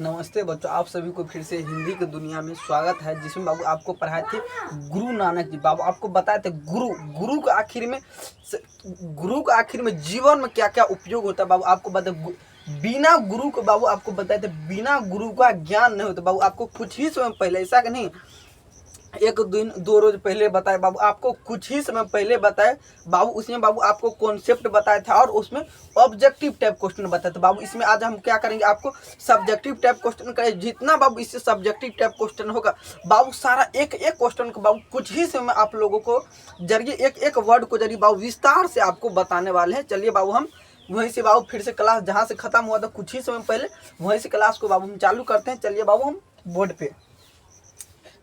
नमस्ते बच्चों, आप सभी को फिर से हिंदी की दुनिया में स्वागत है, जिसमें बाबू आपको पढ़ाए थे गुरु नानक जी। बाबू आपको बताए थे गुरु के आखिर में जीवन में क्या क्या उपयोग होता है। बाबू आपको बताए बिना गुरु के, बाबू आपको बताए थे बिना गुरु का ज्ञान नहीं होता। बाबू आपको कुछ ही समय पहले, ऐसा कि नहीं एक दिन दो रोज पहले बताए बाबू, आपको कुछ ही समय पहले बताए बाबू। उसमें बाबू आपको कॉन्सेप्ट बताया था और उसमें ऑब्जेक्टिव टाइप क्वेश्चन बताया था बाबू। इसमें आज हम क्या करेंगे, आपको सब्जेक्टिव टाइप क्वेश्चन करें। जितना बाबू इससे सब्जेक्टिव टाइप क्वेश्चन होगा बाबू, सारा एक एक क्वेश्चन को बाबू कुछ ही समय आप लोगों को जरिए एक एक वर्ड को जरिए बाबू विस्तार से आपको बताने वाले हैं। चलिए बाबू हम वहीं से बाबू फिर से क्लास जहाँ से खत्म हुआ था कुछ ही समय पहले, वहीं से क्लास को बाबू हम चालू करते हैं। चलिए बाबू हम बोर्ड पे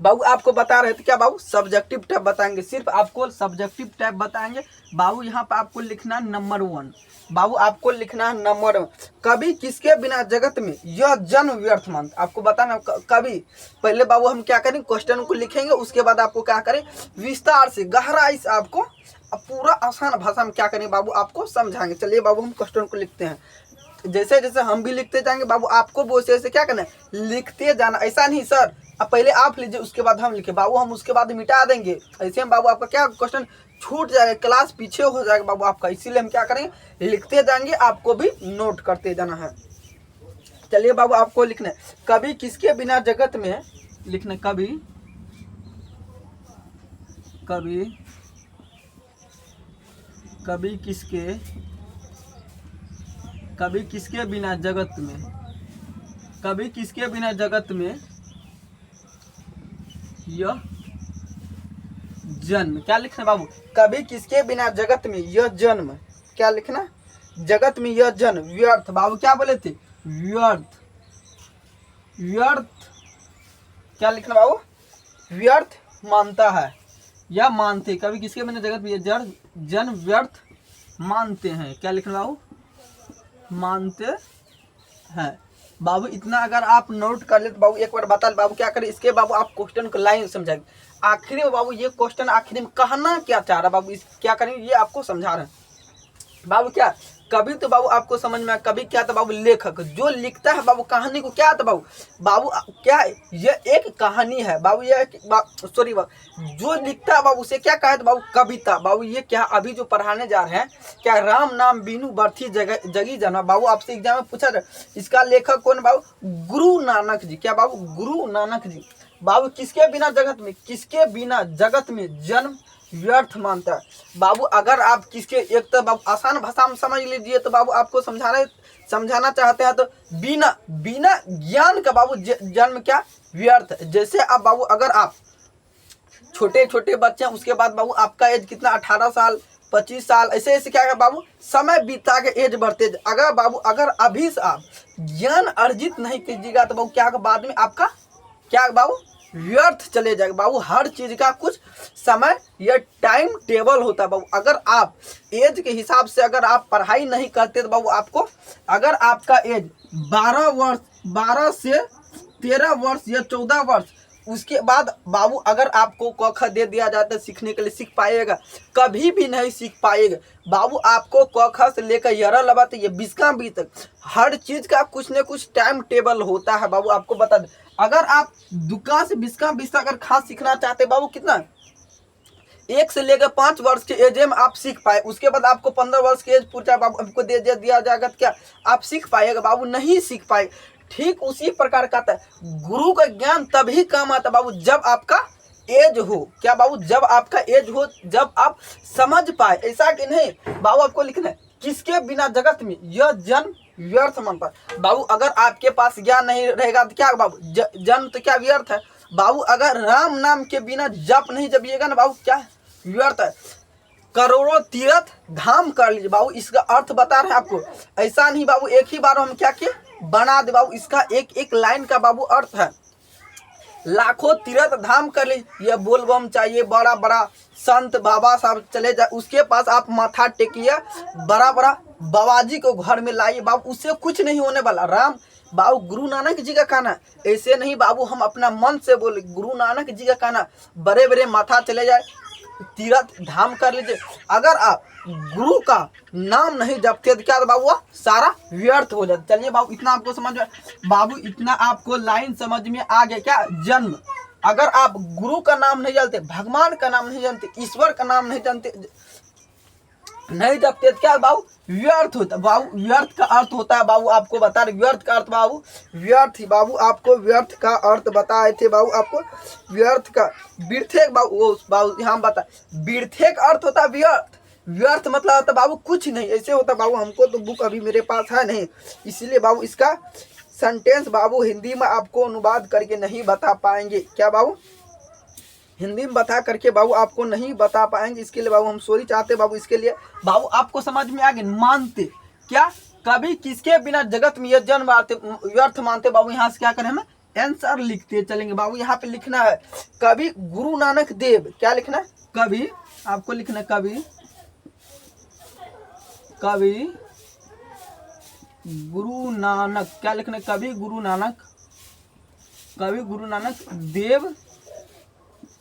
बाबू आपको बता रहे थे क्या बाबू, सब्जेक्टिव टाइप बताएंगे, सिर्फ आपको सब्जेक्टिव टाइप बताएंगे बाबू। यहाँ पे आपको लिखना है नंबर 1। बाबू आपको लिखना है नंबर 1, कभी किसके बिना जगत में यह जन्म व्यर्थ मानता। आपको बताना कभी, पहले बाबू हम क्या करें, क्वेश्चन को लिखेंगे, उसके बाद आपको क्या करें, विस्तार से गहराई से आपको पूरा आसान भाषा में क्या करें बाबू, आपको समझाएंगे। चलिए बाबू हम क्वेश्चन को लिखते हैं। जैसे जैसे हम भी लिखते जाएंगे बाबू, आपको वो वैसे क्या करना है, लिखते जाना। ऐसा नहीं सर अब पहले आप लीजिए उसके बाद हम लिखे बाबू, हम उसके बाद मिटा देंगे। ऐसे में बाबू आपका क्या क्वेश्चन छूट जाएगा, क्लास पीछे हो जाएगा बाबू आपका। इसीलिए हम क्या करेंगे, लिखते जाएंगे, आपको भी नोट करते जाना है। चलिए बाबू आपको लिखना है, कभी किसके बिना जगत में, लिखना कभी कभी कभी किसके बिना जगत में, कभी किसके बिना जगत में यह जन्म, क्या लिखना बाबू, कभी किसके बिना जगत में यह जन्म, क्या लिखना, जगत में यह जन्म व्यर्थ। बाबू क्या बोले थे, व्यर्थ, क्या लिखना बाबू, व्यर्थ मानता है या मानते। कभी किसके बिना जगत में यह जन्म व्यर्थ मानते हैं, क्या लिखना बाबू, मानते हैं। बाबू इतना अगर आप नोट कर ले तो बाबू एक बार बता बाबू क्या करें, इसके बाबू आप क्वेश्चन को लाइन समझाएंगे। आखिरी में बाबू ये क्वेश्चन आखिरी में कहना क्या चाह रहा बाबू, इस क्या करेंगे ये आपको समझा रहे हैं बाबू। क्या कभी तो बाबू आपको समझ में आया, कभी क्या था बाबू, लेखक जो लिखता है बाबू कहानी को, क्या था बाबू, क्या ये एक कहानी है बाबू, ये सॉरी बाबू, जो लिखता है बाबू उसे क्या कहा था बाबू, कविता। बाबू ये क्या अभी जो पढ़ाने जा रहे हैं, क्या राम नाम बीनू बर्थी जगी जना। बाबू आपसे एग्जाम में पूछा जाए इसका लेखक कौन बाबू, गुरु नानक जी। क्या बाबू, गुरु नानक जी। बाबू किसके बिना जगत में, किसके बिना जगत में जन्म व्यर्थ मानता है। बाबू अगर आप किसके, एक तो बाबू आसान भाषा में समझ लीजिए, तो बाबू आपको समझाना चाहते हैं तो बिना ज्ञान का बाबू जन्म क्या व्यर्थ। जैसे अब बाबू अगर आप छोटे छोटे बच्चे हैं, उसके बाद बाबू आपका एज कितना, 18 साल 25 साल, ऐसे ऐसे क्या है बाबू, समय बीता के एज बढ़ते। अगर बाबू अगर अभी से आप ज्ञान अर्जित नहीं कीजिएगा तो बाबू क्या बाद में आपका क्या बाबू व्यर्थ चले जाएगा। बाबू हर चीज का कुछ समय या टाइम टेबल होता है बाबू। अगर आप एज के हिसाब से अगर आप पढ़ाई नहीं करते तो बाबू आपको, अगर आपका एज 12 से 13 वर्ष या 14 वर्ष, उसके बाद बाबू अगर आपको क ख दे दिया जाता है सीखने के लिए, सीख पाएगा, कभी भी नहीं सीख पाएगा बाबू। आपको क ख से लेकर यरा लबा तो ये 20 बी तक हर चीज का कुछ न कुछ टाइम टेबल होता है बाबू। आपको बता दें, अगर आप दुका से 20 अगर खास सीखना चाहते बाबू, कितना 1 से लेकर 5 वर्ष के एज में आप सीख पाए, उसके बाद आपको 15 वर्ष के एज पूछा बाबू आपको दे दिया जाएगा, क्या आप सीख पाएगा बाबू, नहीं सीख पाए। ठीक उसी प्रकार का था, गुरु का ज्ञान तभी काम आता बाबू जब आपका एज हो, क्या बाबू, जब आपका एज हो, जब आप समझ पाए। ऐसा कि नहीं बाबू आपको लिखना है, किसके बिना जगत में यह जन्म व्यर्थ मानता बाबू। अगर आपके पास ज्ञान नहीं रहेगा तो क्या बाबू, जन्म तो क्या व्यर्थ है बाबू। अगर राम नाम के बिना जप नहीं जपिएगा ना बाबू, क्या व्यर्थ है। करोड़ों तीर्थ धाम कर लीजिए बाबू, इसका अर्थ बता रहे हैं आपको। ऐसा नहीं बाबू एक ही बार हम क्या किए बना दे बाबू, इसका एक एक लाइन का बाबू अर्थ है। लाखों तीर्थ धाम कर लीजिए, यह बोलबम चाहिए, बड़ा बड़ा संत बाबा साहब चले जाए उसके पास आप माथा टेकिए, बड़ा बड़ा बाबाजी को घर में लाइए बाबू, उससे कुछ नहीं होने वाला। राम बाबू गुरु नानक जी का कहना, ऐसे नहीं बाबू हम अपना मन से बोले, गुरु नानक जी का कहना, बड़े बड़े माथा चले जाए, तीर्थ धाम कर लीजिए। अगर आप गुरु का नाम नहीं जपते तो क्या बाबू वह सारा व्यर्थ हो जाता। चलिए बाबू इतना आपको समझ में, बाबू इतना आपको लाइन समझ में आ गया क्या? जन्म, अगर आप गुरु का नाम नहीं जानते, भगवान का नाम नहीं जानते, ईश्वर का नाम नहीं जानते, नहीं जपते तो क्या बाबू व्यर्थ होता। बाबू व्यर्थ का अर्थ होता है, बाबू आपको बता रहे व्यर्थ का अर्थ, बाबू व्यर्थ ही, बाबू आपको व्यर्थ का अर्थ बताए थे बाबू आपको व्यर्थ का। व्यर्थक बाबू यहाँ बता, व्यर्थक अर्थ होता है व्यर्थ। व्यर्थ मतलब होता बाबू कुछ नहीं, ऐसे होता बाबू। हमको तो बुक अभी मेरे पास है नहीं, इसीलिए बाबू इसका सेंटेंस बाबू हिंदी में आपको अनुवाद करके नहीं बता पाएंगे। क्या बाबू हिंदी में बता करके बाबू आपको नहीं बता पाएंगे, इसके लिए बाबू हम सॉरी चाहते बाबू। इसके लिए बाबू आपको समझ में आ गया। मानते क्या, कभी किसके बिना जगत में यह जन्म आते व्यर्थ मानते। बाबू यहाँ से क्या करें, हम आंसर लिखते चलेंगे। बाबू यहाँ पे लिखना है कभी गुरु नानक देव, क्या लिखना है, कभी आपको लिखना है कभी गुरु नानक, क्या लिखना है, कभी गुरु नानक देव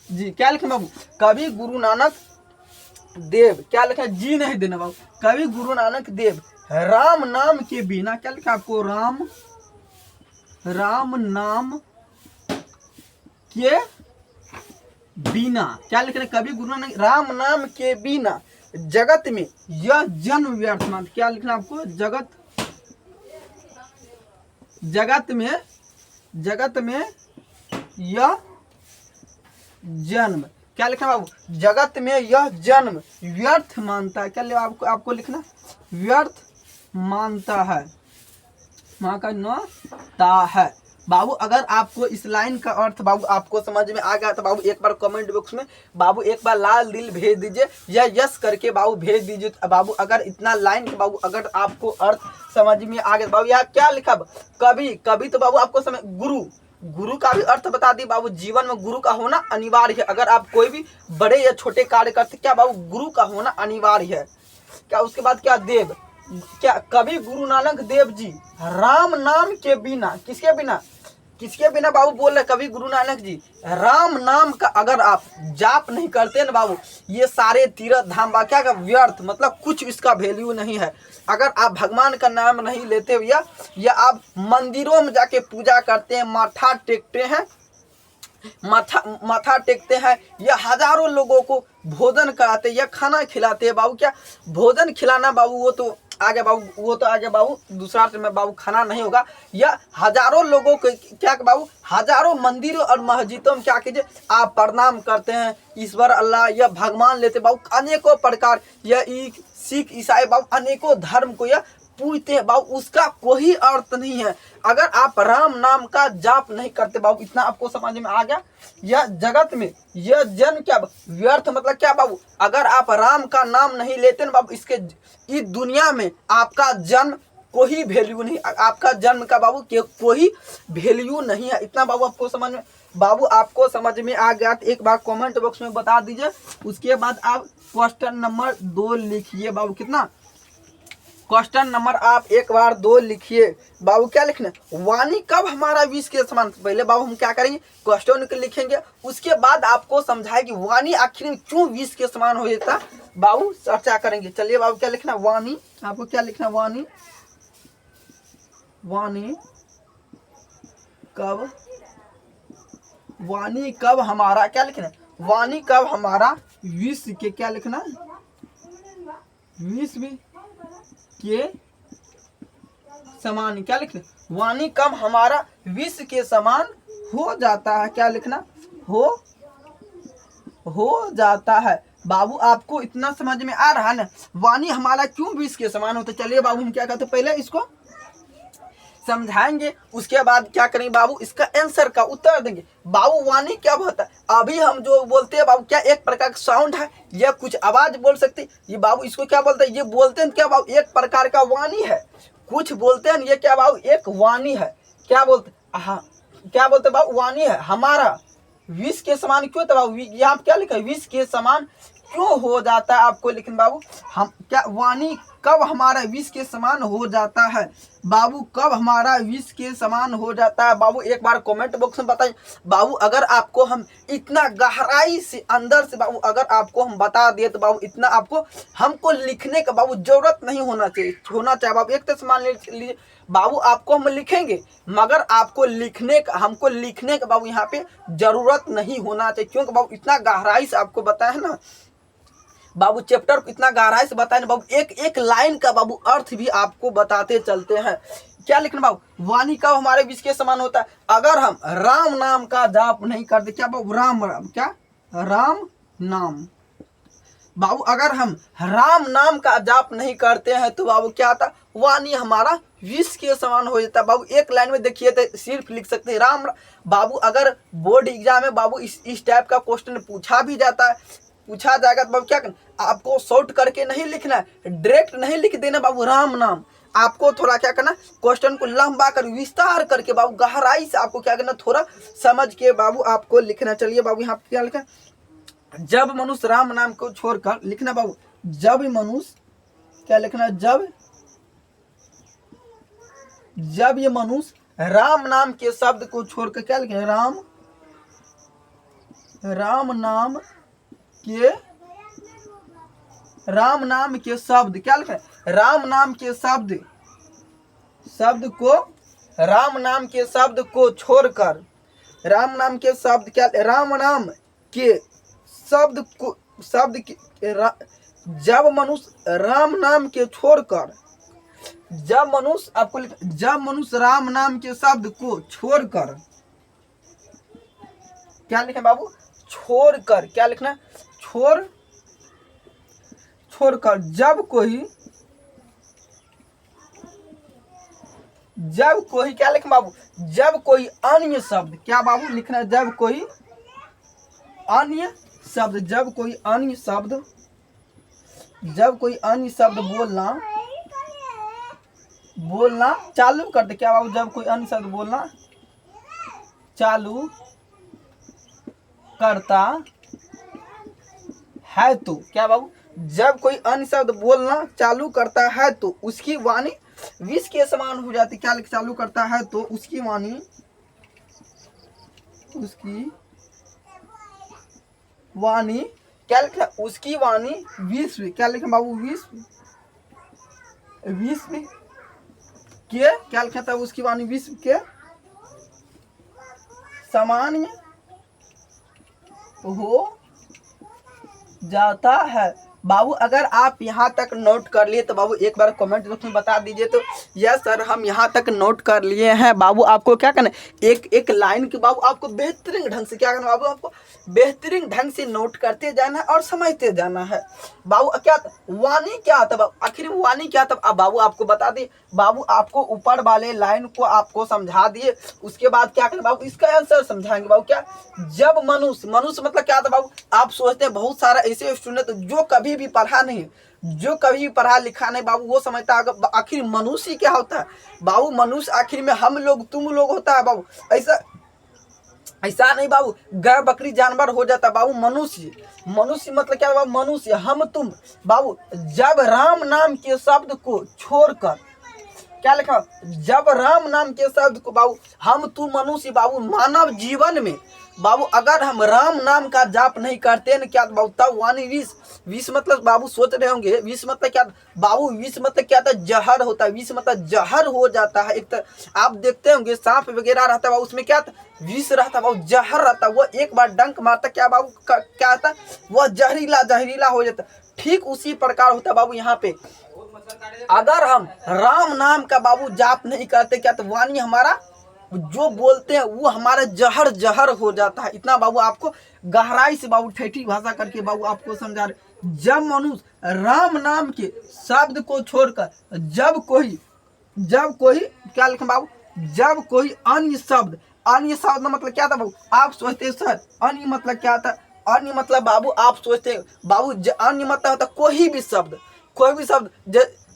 जी। क्या लिखे बाबू, कभी गुरु नानक देव, क्या लिखा है, जी नहीं देना बाबू, कभी गुरु नानक देव राम नाम के बिना, क्या लिखा आपको, राम नाम के बिना, क्या लिखना, कभी गुरु नानक राम नाम के बिना जगत में यह जन्म व्यर्थ मानते। क्या लिखना आपको, जगत में यह जन्म, क्या लिखना बाबू, जगत में यह जन्म व्यर्थ मानता है। क्या ले आपको लिखना, व्यर्थ मानता है, मानता है। बाबू अगर आपको इस लाइन का अर्थ बाबू आपको समझ में आ गया तो बाबू एक बार कमेंट बॉक्स में बाबू एक बार लाल दिल भेज दीजिए या यस करके बाबू भेज दीजिए। बाबू अगर इतना लाइन का बाबू अगर आपको अर्थ समझ में आ गया, बाबू यहाँ क्या लिखा, कभी तो बाबू आपको समझ, गुरु का भी अर्थ बता दी बाबू। जीवन में गुरु का होना अनिवार्य है। अगर आप कोई भी बड़े या छोटे कार्य करते, क्या बाबू गुरु का होना अनिवार्य है। क्या उसके बाद क्या, देव, क्या कभी गुरु नानक देव जी राम नाम के बिना, किसके बिना बाबू बोल रहे, कभी गुरु नानक जी राम नाम का अगर आप जाप नहीं करते ना बाबू, ये सारे तीर्थ धाम क्या का व्यर्थ, मतलब कुछ इसका वैल्यू नहीं है। अगर आप भगवान का नाम नहीं लेते भैया, या आप मंदिरों में जाके पूजा करते हैं, माथा टेकते हैं, या हजारों लोगों को भोजन कराते या खाना खिलाते हैं बाबू। क्या भोजन खिलाना बाबू वो तो आगे बाबू दूसरा में बाबू खाना नहीं होगा। या हजारों लोगों को क्या बाबू, हजारों मंदिरों और मस्जिदों में क्या कीजिए, आप प्रणाम करते हैं, ईश्वर अल्लाह या भगवान लेते बाबू, अनेकों प्रकार या सिख ईसाई बाबू अनेकों धर्म को या पूजते हैं बाबू, उसका कोई अर्थ नहीं है अगर आप राम नाम का जाप नहीं करते बाबू। इतना आपको समझ में आ गया। यह जगत में यह जन्म क्या व्यर्थ मतलब क्या बाबू, अगर आप राम का नाम नहीं लेते ना बाबू, इसके इस दुनिया में आपका जन्म कोई वैल्यू नहीं, आपका जन्म का बाबू कोई वैल्यू नहीं है। इतना बाबू आपको समझ में, बाबू आपको समझ में आ गया तो एक बार कमेंट बॉक्स में बता दीजिए। उसके बाद आप क्वेश्चन नंबर 2 लिखिए बाबू। कितना, क्वेश्चन नंबर आप एक बार 2 लिखिए बाबू। क्या लिखना, वाणी कब हमारा विष के समान। पहले बाबू हम क्या करेंगे, क्वेश्चन को लिखेंगे, उसके बाद आपको समझाएगी वाणी आखिर में क्यों विष के समान हो जाता बाबू, चर्चा करेंगे। चलिए बाबू क्या लिखना, वाणी, आपको क्या लिखना, वाणी कब हमारा, क्या लिखना, वाणी कब हमारा विष के, क्या लिखना, विश्व के समान, क्या लिखना, वाणी कब हमारा विश्व के समान हो जाता है। क्या लिखना, हो जाता है। बाबू आपको इतना समझ में आ रहा है ना, वाणी हमारा क्यों विश्व के समान होता है। चलिए बाबू हम क्या कहते हैं, पहले इसको समझाएंगे, उसके बाद क्या करेंगे बाबू, इसका आंसर का उत्तर देंगे। बाबू वाणी क्या होता है, अभी हम जो बोलते हैं बाबू, क्या एक प्रकार का साउंड है या कुछ आवाज बोल सकते, ये बाबू इसको क्या बोलते हैं, ये बोलते हैं क्या बाबू, एक प्रकार का वाणी है। कुछ बोलते हैं ये क्या बाबू, एक वाणी है। क्या बोलते, हाँ क्या बोलते बाबू, वाणी है हमारा विष के समान। क्यों तो बाबू यहाँ क्या लिखा है, विष के समान, क्यों हो जाता है आपको लिखना बाबू। हम क्या वाणी कब हमारा विष के समान हो जाता है बाबू, कब हमारा विष के समान हो जाता है बाबू, एक बार कमेंट बॉक्स में बताइए बाबू। अगर आपको हम इतना गहराई से अंदर से बाबू अगर आपको हम बता दिए तो बाबू इतना आपको हमको लिखने का बाबू जरूरत नहीं होना चाहिए बाबू। एक तो मान लीजिए बाबू आपको हम लिखेंगे मगर आपको हमको लिखने का बाबू यहाँ पे जरूरत नहीं होना चाहिए, क्योंकि बाबू इतना गहराई से आपको बताया है ना बाबू, चैप्टर को इतना गहराई से बताया ना बाबू, एक एक लाइन का बाबू अर्थ भी आपको बताते चलते हैं। क्या लिखना बाबू, वाणी कब हमारे विष के समान होता है, अगर हम राम नाम का जाप नहीं करते। क्या बाबू, राम नाम बाबू, अगर हम राम नाम का जाप नहीं करते हैं तो बाबू क्या आता, वाणी हमारा विष के समान हो जाता है बाबू। एक लाइन में देखिए तो सिर्फ लिख सकते हैं राम बाबू। अगर बोर्ड एग्जाम में बाबू इस टाइप का क्वेश्चन पूछा जाएगा तो बाबू क्या करना, आपको शॉर्ट करके नहीं लिखना है, डायरेक्ट नहीं लिख देना बाबू राम नाम। आपको थोड़ा क्या करना, क्वेश्चन को लंबा कर विस्तार करके बाबू गहराई से आपको क्या करना, थोड़ा समझ के बाबू आपको लिखना। चलिए बाबू यहाँ पे क्या लिखा, जब मनुष्य राम नाम को छोड़कर लिखना बाबू, जब मनुष्य क्या लिखना, जब ये मनुष्य राम नाम के शब्द को छोड़कर क्या लिखे, राम नाम के शब्द क्या लिखा है, राम नाम के शब्द को छोड़कर, राम नाम के शब्द क्या, राम नाम के शब्द जब मनुष्य राम नाम के छोड़कर, जब मनुष्य राम नाम के शब्द को छोड़कर क्या लिखना बाबू, छोड़कर क्या लिखना, छोड़कर जब कोई क्या लिखना बाबू, जब कोई अन्य शब्द क्या बाबू लिखना, जब कोई अन्य शब्द बोलना चालू कर दे। क्या बाबू, जब कोई अन्य शब्द बोलना चालू करता है तो क्या बाबू, जब कोई अन्य शब्द बोलना चालू करता है तो उसकी वाणी विष के समान हो जाती। क्या लिख, चालू करता है तो उसकी वाणी क्या लिखा, उसकी वाणी विश्व क्या लिखा बाबू, विश्व के क्या लिखा था, उसकी वाणी विश्व के सामान्य हो जाता है बाबू। अगर आप यहाँ तक नोट कर लिए तो बाबू एक बार कमेंट बॉक्स में बता दीजिए तो यस सर हम यहाँ तक नोट कर लिए हैं बाबू। आपको क्या करना है, एक एक लाइन के बाबू आपको बेहतरीन ढंग से क्या करना बाबू, आपको बेहतरीन ढंग से नोट करते जाना है और समझते जाना है बाबू। क्या वाणी क्या आता बाबू, आखिर में वाणी क्या था अब बाबू आपको बता दिए बाबू, आपको ऊपर वाले लाइन को आपको समझा दिए। उसके बाद क्या करना बाबू, इसका आंसर समझाएंगे बाबू। क्या, जब मनुष्य मतलब क्या था बाबू, आप सोचते हैं बहुत सारा ऐसे स्टूडेंट जो कभी भी पढ़ा नहीं, जो कभी पढ़ा लिखा नहीं बाबू, वो समझता है आखिर मनुष्य क्या होता है बाबू। मनुष्य आखिर में हम लोग तुम लोग होता है बाबू, ऐसा नहीं बाबू, गाय बकरी जानवर हो जाता बाबू। मनुष्य मतलब क्या बाबू, मनुष्य हम तुम बाबू। जब राम नाम के शब्द को छोड़कर क्या लिखा, जब राम नाम के शब्द को बाबू हम तुम मनुष्य बाबू, मानव जीवन में बाबू अगर हम राम नाम का जाप नहीं करते न क्या बाबू, तब वाणी विष मतलब बाबू सोच रहे होंगे विष मतलब क्या बाबू, विष मतलब क्या था, जहर होता है। विष मतलब जहर हो जाता है। एक तरह आप देखते होंगे सांप वगैरह रहता है बाबू, उसमें क्या था, विष रहता है बाबू, जहर रहता है। वो एक बार डंक मारता क्या बाबू, क्या होता है, वह जहरीला हो जाता है। ठीक उसी प्रकार होता है बाबू यहाँ पे, अगर हम राम नाम का बाबू जाप नहीं करते क्या, तो वाणी हमारा जो बोलते हैं वो हमारा जहर हो जाता है। इतना बाबू आपको गहराई से बाबू ठेठी भाषा करके बाबू आपको समझा रहे। जब मनुष्य राम नाम के शब्द को छोड़कर जब कोई क्या लिखे बाबू, जब कोई अन्य शब्द मतलब क्या था बाबू, आप सोचते सर अन्य मतलब क्या था, अन्य मतलब बाबू आप सोचते बाबू अन्य मतलब होता कोई भी शब्द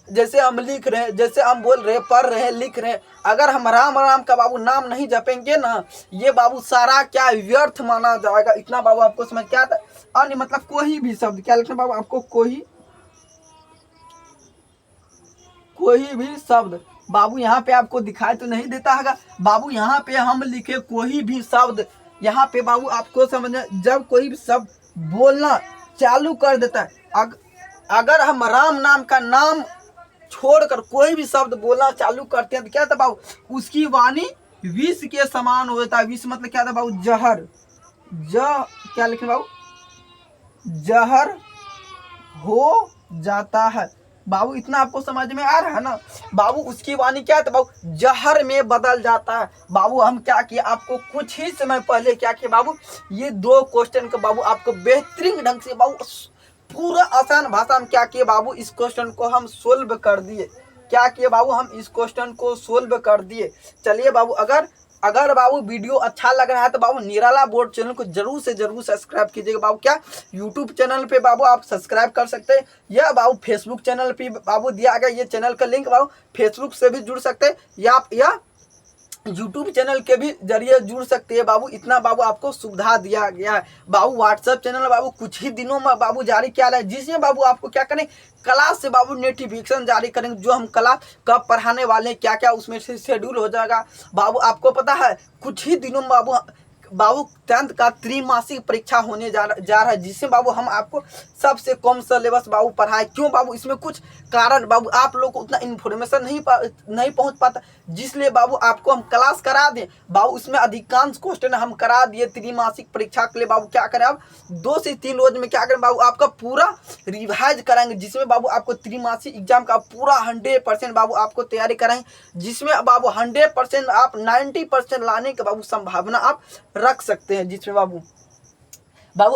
जैसे हम लिख रहे हैं, जैसे हम बोल रहे हैं, पढ़ रहे हैं, लिख रहे हैं, अगर हम राम राम का बाबू नाम नहीं जपेंगे ना, ये बाबू सारा क्या व्यर्थ माना जाएगा। इतना बाबू आपको समझ क्या आता। अन्य मतलब कोई भी शब्द, क्या लिखना बाबू आपको, कोई भी शब्द बाबू यहाँ पे आपको दिखाई तो नहीं देता है बाबू। यहाँ पे हम लिखे कोई भी शब्द, यहाँ पे बाबू आपको समझना, जब कोई भी शब्द बोलना चालू कर देता है, अगर हम राम नाम का नाम छोड़कर कोई भी शब्द बोलना चालू करते हैं तो क्या था बाबू, उसकी वाणी विष के समान हो जाता है। विष मतलब क्या था बाबू, जहर। क्या लिखे बाबू, जहर हो जाता है बाबू। इतना आपको समझ में आ रहा है ना बाबू। उसकी वाणी क्या था बाबू, जहर में बदल जाता है बाबू। हम क्या किए, आपको कुछ ही समय पहले क्या किए बाबू, ये 2 क्वेश्चन को बाबू आपको बेहतरीन ढंग से बाबू पूरा आसान भाषा में क्या किए बाबू, इस क्वेश्चन को हम सोल्व कर दिए। क्या किए बाबू, हम इस क्वेश्चन को सोल्व कर दिए। चलिए बाबू, अगर बाबू वीडियो अच्छा लग रहा है तो बाबू निराला बोर्ड चैनल को जरूर से जरूर सब्सक्राइब कीजिएगा बाबू। क्या यूट्यूब चैनल पे बाबू आप सब्सक्राइब कर सकते हैं, या बाबू फेसबुक चैनल पे बाबू दिया गया ये चैनल का लिंक बाबू, फेसबुक से भी जुड़ सकते हैं, या यूट्यूब चैनल के भी जरिए जुड़ सकते हैं बाबू। इतना बाबू आपको सुविधा दिया गया है बाबू। व्हाट्सएप चैनल बाबू कुछ ही दिनों में बाबू जारी किया है, जिसमें बाबू आपको क्या करें, क्लास से बाबू नोटिफिकेशन जारी करेंगे, जो हम क्लास कब पढ़ाने वाले हैं, क्या क्या उसमें से शेड्यूल हो जाएगा बाबू। आपको पता है कुछ ही दिनों में बाबू 10th का त्रैमासिक परीक्षा होने जा रहा है, जिससे बाबू हम आपको सबसे कम सिलेबस बाबू पढ़ाए। क्यों बाबू, इसमें कुछ कारण बाबू, आप लोग को उतना इन्फॉर्मेशन नहीं पहुंच पाता, जिसलिए बाबू आपको हम क्लास करा दें बाबू। उसमें अधिकांश क्वेश्चन हम करा दिए त्रैमासिक परीक्षा के लिए बाबू। क्या करें आप 2 से 3 रोज में क्या करें बाबू, आपका पूरा रिवाइज कराएंगे, जिसमें बाबू आपको त्रैमासिक एग्जाम का पूरा 100% बाबू आपको तैयारी कराएंगे, जिसमें बाबू 100% आप 90% लाने के बाबू संभावना आप रख सकते हैं। जिसमें बाबू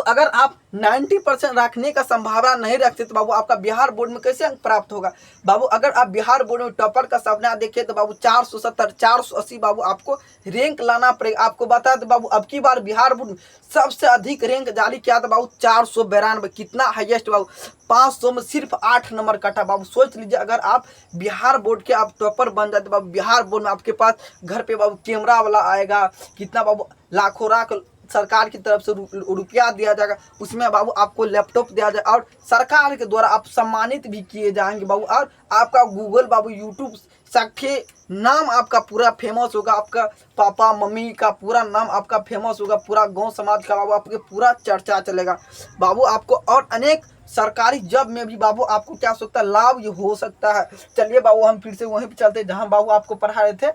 अगर आप 90% रखने का संभावना नहीं रखते तो बाबू आपका बिहार बोर्ड में कैसे अंक प्राप्त होगा बाबू। अगर आप बिहार बोर्ड में टॉपर का सपना देखें तो बाबू 470 480 बाबू आपको रैंक लाना पड़ेगा। आपको बता दें बाबू, अब की बार बिहार बोर्ड में सबसे अधिक रैंक जारी किया था बाबू 492। कितना हाईएस्ट बाबू, 500 में सिर्फ 8 नंबर कटा बाबू। सोच लीजिए, अगर आप बिहार बोर्ड के आप टॉपर बन जाते बाबू, बिहार बोर्ड में आपके पास घर पे बाबू कैमरा वाला आएगा, कितना बाबू लाखों लाख सरकार की तरफ से रुपया दिया जाएगा, उसमें बाबू आपको लैपटॉप दिया जाएगा, और सरकार के द्वारा आप सम्मानित भी किए जाएंगे बाबू। और आपका गूगल बाबू यूट्यूब साखे नाम आपका पूरा फेमस होगा, आपका पापा मम्मी का पूरा नाम आपका फेमस होगा, पूरा गांव समाज का बाबू आपके पूरा चर्चा चलेगा बाबू। आपको और अनेक सरकारी जॉब में भी बाबू आपको क्या हो सकता है, लाभ ये हो सकता है। चलिए बाबू, हम फिर से वहीं पे चलते जहाँ बाबू आपको पढ़ा रहे थे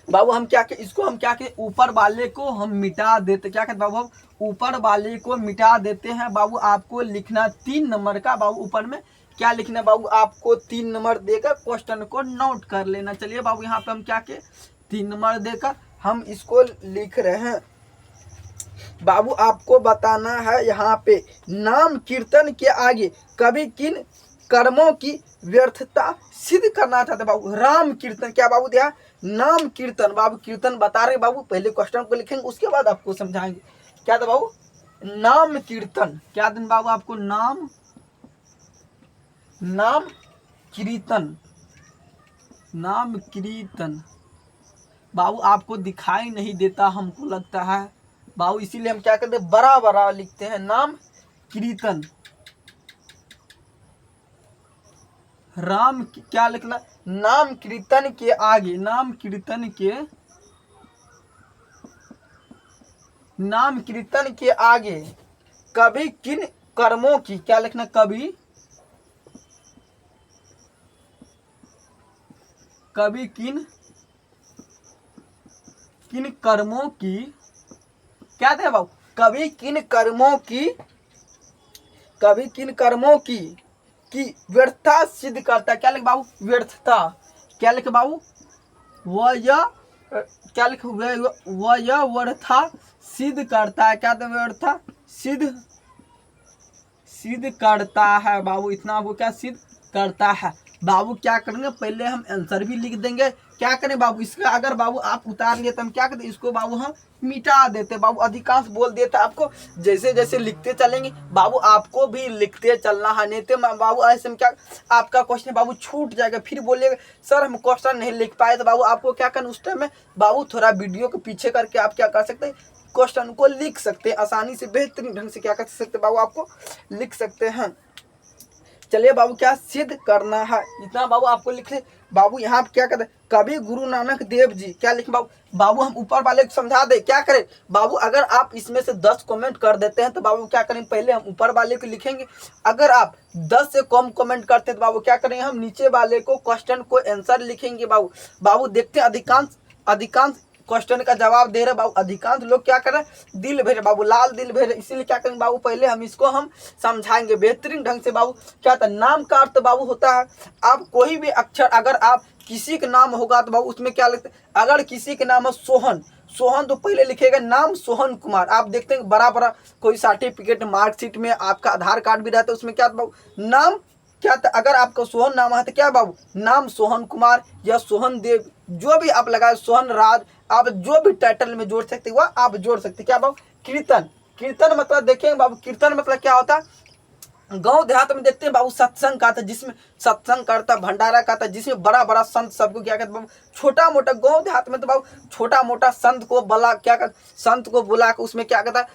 बाबू। हम क्या के इसको हम क्या के ऊपर वाले को हम मिटा देते, क्या कहते बाबू, हम ऊपर वाले को मिटा देते हैं बाबू। आपको लिखना 3 नंबर का बाबू, ऊपर में क्या लिखना बाबू, आपको 3 नंबर देकर क्वेश्चन को नोट कर लेना। चलिए बाबू, यहाँ पे हम क्या के 3 नंबर देकर हम इसको लिख रहे हैं बाबू। आपको बताना है यहाँ पे, नाम कीर्तन के आगे कभी किन कर्मों की व्यर्थता सिद्ध करना चाहते बाबू। राम कीर्तन क्या बाबू दिया, नाम कीर्तन बाबू। कीर्तन बता रहे बाबू, पहले क्वेश्चन को लिखेंगे उसके बाद आपको समझाएंगे। क्या था बाबू, नाम कीर्तन। क्या दिन बाबू आपको, नाम कीर्तन, नाम कीर्तन बाबू आपको दिखाई नहीं देता हमको लगता है बाबू, इसीलिए हम क्या करते हैं, बड़ा बड़ा लिखते हैं, नाम कीर्तन। राम क्या लिखना, नाम कीर्तन के आगे, नाम कीर्तन के आगे कभी किन कर्मों की, क्या लिखना, कभी किन कर्मों की, क्या थे बाबू, कभी किन कर्मों की व्यर्थता सिद्ध करता। क्या लिखे बाबू, व्यर्थता। क्या लिखे बाबू, क्या लिखे, वह व्यर्था सिद्ध करता है। क्या व्यर्था सिद्ध करता है बाबू। इतना वो क्या सिद्ध करता है बाबू। क्या करेंगे, पहले हम आंसर भी लिख देंगे, क्या करें बाबू, इसका अगर बाबू आप उतार लिए तो हम क्या करते, इसको बाबू हम मिटा देते बाबू। अधिकांश बोल देता आपको, जैसे जैसे लिखते चलेंगे बाबू, आपको भी लिखते चलना है, नहीं तो बाबू ऐसे में क्या आपका क्वेश्चन बाबू छूट जाएगा, फिर बोलिएगा सर हम क्वेश्चन नहीं लिख पाए। तो बाबू आपको क्या करना उस टाइम में बाबू, थोड़ा वीडियो के पीछे करके आप क्या कर सकते हैं, क्वेश्चन को लिख सकते हैं आसानी से, बेहतरीन ढंग से क्या कर सकते हैं बाबू, आपको लिख सकते हैं। चलिए बाबू क्या सिद्ध करना है, इतना बाबू आपको लिख ले बाबू। यहाँ क्या कहते हैं, कभी गुरु नानक देव जी, क्या लिखे बाबू, बाबू हम ऊपर वाले को समझा दे, क्या करें बाबू, अगर आप इसमें से 10 कमेंट कर देते हैं तो बाबू क्या करें, पहले हम ऊपर वाले को लिखेंगे। अगर आप 10 से कम कमेंट करते हैं तो बाबू क्या करेंगे, हम नीचे वाले को क्वेश्चन को आंसर लिखेंगे बाबू। बाबू देखते हैं अधिकांश क्वेश्चन का जवाब दे रहे बाबू, अधिकांश लोग क्या कर रहे हैं, दिल भेज बाबू, लाल दिल भेज। इसीलिए क्या करेंगे बाबू, पहले हम इसको हम समझाएंगे बेहतरीन ढंग से बाबू। क्या था, नाम का अर्थ बाबू होता है, आप कोई भी अक्षर, अगर आप किसी का नाम होगा तो बाबू उसमें क्या लिखते, अगर किसी का नाम है सोहन, सोहन तो पहले लिखेगा नाम सोहन कुमार। आप देखते हैं बड़ा बड़ा कोई सर्टिफिकेट मार्कशीट में आपका आधार कार्ड भी रहता है, उसमें क्या बाबू नाम क्या था, अगर आपका सोहन नाम है तो क्या बाबू नाम सोहन कुमार या सोहन देव, जो भी आप लगाए, सोहन राज, आप जो भी टाइटल में जोड़ सकते वह आप जोड़ सकते। क्या बाबू, कीर्तन, कीर्तन मतलब देखेंगे बाबू, कीर्तन मतलब क्या होता है, गांव देहात में देखते हैं बाबू सत्संग का था, जिसमें सत्संग करता, भंडारा का था, जिसमें बड़ा बड़ा संत सबको क्या कहते बाबू, छोटा मोटा गांव देहात में तो बाबू छोटा मोटा संत को बुला, क्या कहते, संत को बुला के उसमें क्या कहता है,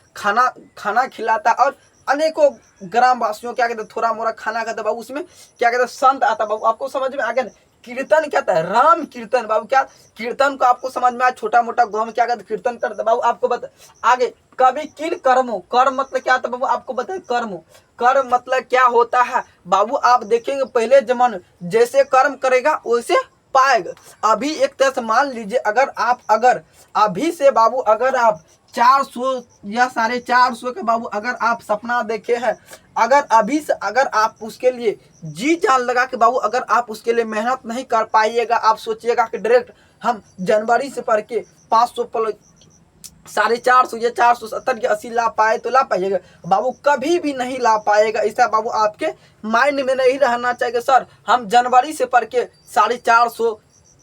खाना खिलाता, और अनेकों ग्राम वासियों क्या कहते थोड़ा मोड़ा खाना खाता बाबू, उसमें क्या कहते संत आता बाबू। आपको समझ में आ गया ना, कीर्तन क्या था, राम कीर्तन बाबू। क्या कीर्तन को आपको समझ में आया, छोटा मोटा गाँव में क्या कहते कीर्तन करता बाबू। आपको बता आगे, कभी किन कर्मों, कर्म मतलब क्या था बाबू, आपको बताए कर्म, कर्म मतलब क्या होता है बाबू। आप देखेंगे पहले जमाने जैसे कर्म करेगा वैसे पाएगा। अभी एक तरह से मान लीजिए, अगर अभी से बाबू, अगर आप 400 या 450 के बाबू अगर आप सपना देखे हैं, अगर अभी से अगर आप उसके लिए जी जान लगा के बाबू, अगर आप उसके लिए मेहनत नहीं कर पाइएगा, आप सोचिएगा कि डायरेक्ट हम जनवरी से पढ़ के 500 450 या 470 या 80 ला पाए तो ला पाइएगा बाबू, कभी भी नहीं ला पाएगा। ऐसा बाबू आपके माइंड में नहीं रहना चाहिए सर हम जनवरी से पढ़ के 450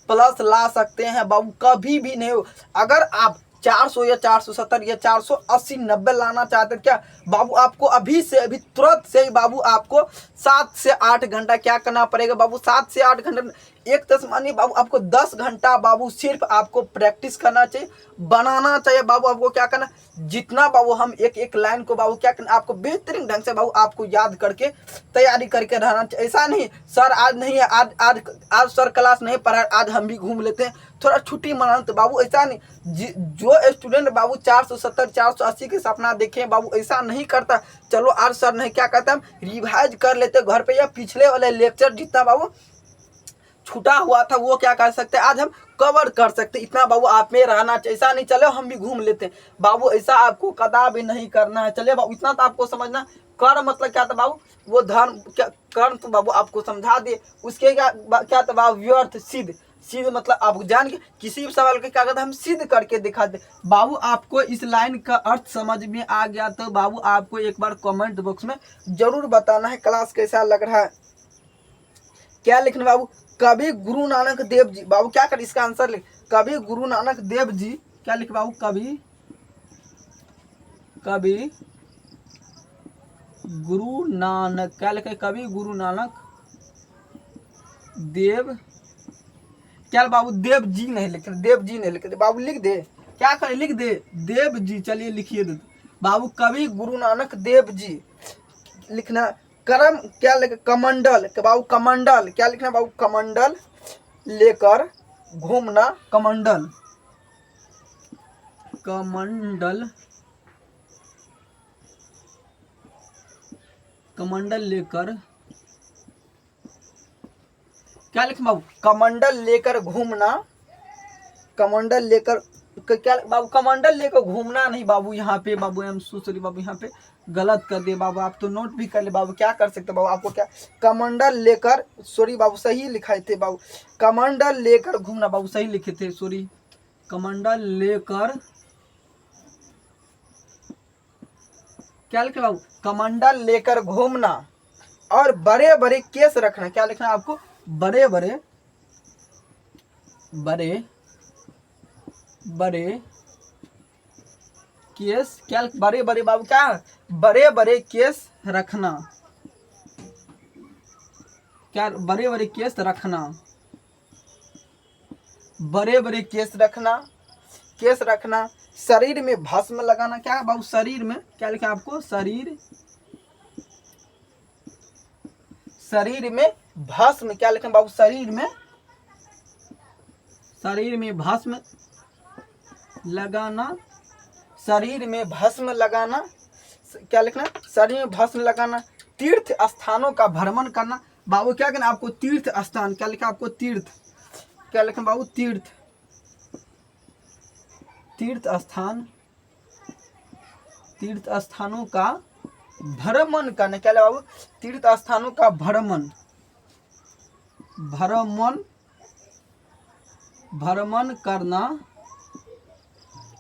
प्लस ला सकते हैं बाबू, कभी भी नहीं हो। अगर आप 400 या 470 या 480 90 लाना चाहते क्या बाबू, आपको अभी से अभी तुरंत से ही बाबू आपको 7 से 8 घंटा क्या करना पड़ेगा बाबू, 7 से 8 घंटा, एक तरह से मानिए बाबू आपको 10 घंटा बाबू सिर्फ आपको प्रैक्टिस करना चाहिए, बनाना चाहिए बाबू। आपको क्या करना, जितना बाबू हम एक एक लाइन को बाबू क्या करना, आपको बेहतरीन ढंग से बाबू आपको याद करके तैयारी करके रहना चाहिए। ऐसा नहीं सर आज नहीं है, आज सर क्लास नहीं पढ़ा, आज हम भी घूम लेते हैं, थोड़ा छुट्टी मनाना, तो बाबू ऐसा नहीं। जो स्टूडेंट बाबू 470 480 के सपना देखे बाबू ऐसा नहीं करता, चलो आज सर नहीं क्या कहता, हम रिवाइज कर लेते घर पे, या पिछले वाले लेक्चर जितना बाबू छूटा हुआ था वो क्या कर सकते हैं, आज हम कवर कर सकते, इतना बाबू आप में रहना चाहिए। ऐसा नहीं चलो हम भी घूम लेते बाबू, ऐसा आपको कदा भी नहीं करना है। चलिए बाबू इतना तो आपको समझना, कर मतलब क्या था बाबू, वो धर्म क्या कर्म तो बाबू आपको समझा दिए। उसके क्या था बाबू, व्यर्थ सिद्ध, सिद्ध मतलब आप जान के किसी भी सवाल का क्या कहते हम सिद्ध करके दिखाते बाबू। आपको इस लाइन का अर्थ समझ में आ गया तो बाबू आपको एक बार कमेंट बॉक्स में जरूर बताना है क्लास कैसा लग रहा है। क्या लिखना बाबू, कभी गुरु नानक देव जी, बाबू क्या कर इसका आंसर लिख, कभी गुरु नानक देव जी, क्या लिख बाबू, कभी गुरु नानक, क्या लिखे, कभी गुरु नानक देव, क्या बाबू देव जी नहीं लिख रहे, देव जी नहीं लिख रहे बाबू, लिख दे, क्या करें लिख दे देव जी। चलिए लिखिए दे बाबू, कभी गुरु नानक देव जी लिखना। कर्म क्या लिखे, कमंडल बाबू, कमंडल क्या लिखना बाबू, कमंडल लेकर घूमना, कमंडल लेकर क्या लिखना बाबू, कमंडल लेकर घूमना, कमंडल लेकर क्या बाबू, कमंडल लेकर घूमना नहीं बाबू, यहाँ पे बाबू एम सॉरी बाबू, यहाँ पे गलत कर दिए बाबू, आप तो नोट भी कर ले बाबू, क्या कर सकते बाबू, आपको क्या कमंडल लेकर, सॉरी बाबू सही लिखाए थे बाबू, कमंडल लेकर घूमना बाबू सही लिखे थे, सॉरी कमंडल लेकर, क्या लिखे बाबू, कमंडल लेकर घूमना, और बड़े बड़े केस रखना, क्या लिखना आपको, बड़े बड़े बड़े बड़े केस, क्या बड़े बड़े बाबू क्या, बड़े बड़े केस रखना, क्या बड़े बड़े केस रखना, बड़े बड़े केस रखना, केस रखना, शरीर में भस्म लगाना, क्या बाबू शरीर में क्या लिखा आपको, शरीर, शरीर में भस्म, क्या लिखा बाबू शरीर में, शरीर में भस्म लगाना, शरीर में भस्म लगाना, क्या लिखना, शरीर में भस्म लगाना, तीर्थ स्थानों का भ्रमण करना। बाबू क्या कहना आपको, तीर्थ स्थान, क्या लिखा आपको तीर्थ, क्या लिखा बाबू तीर्थ, तीर्थ स्थान, तीर्थ स्थानों का भ्रमण करना, क्या लिखा बाबू तीर्थ स्थानों का भ्रमण, भ्रमण भ्रमण करना,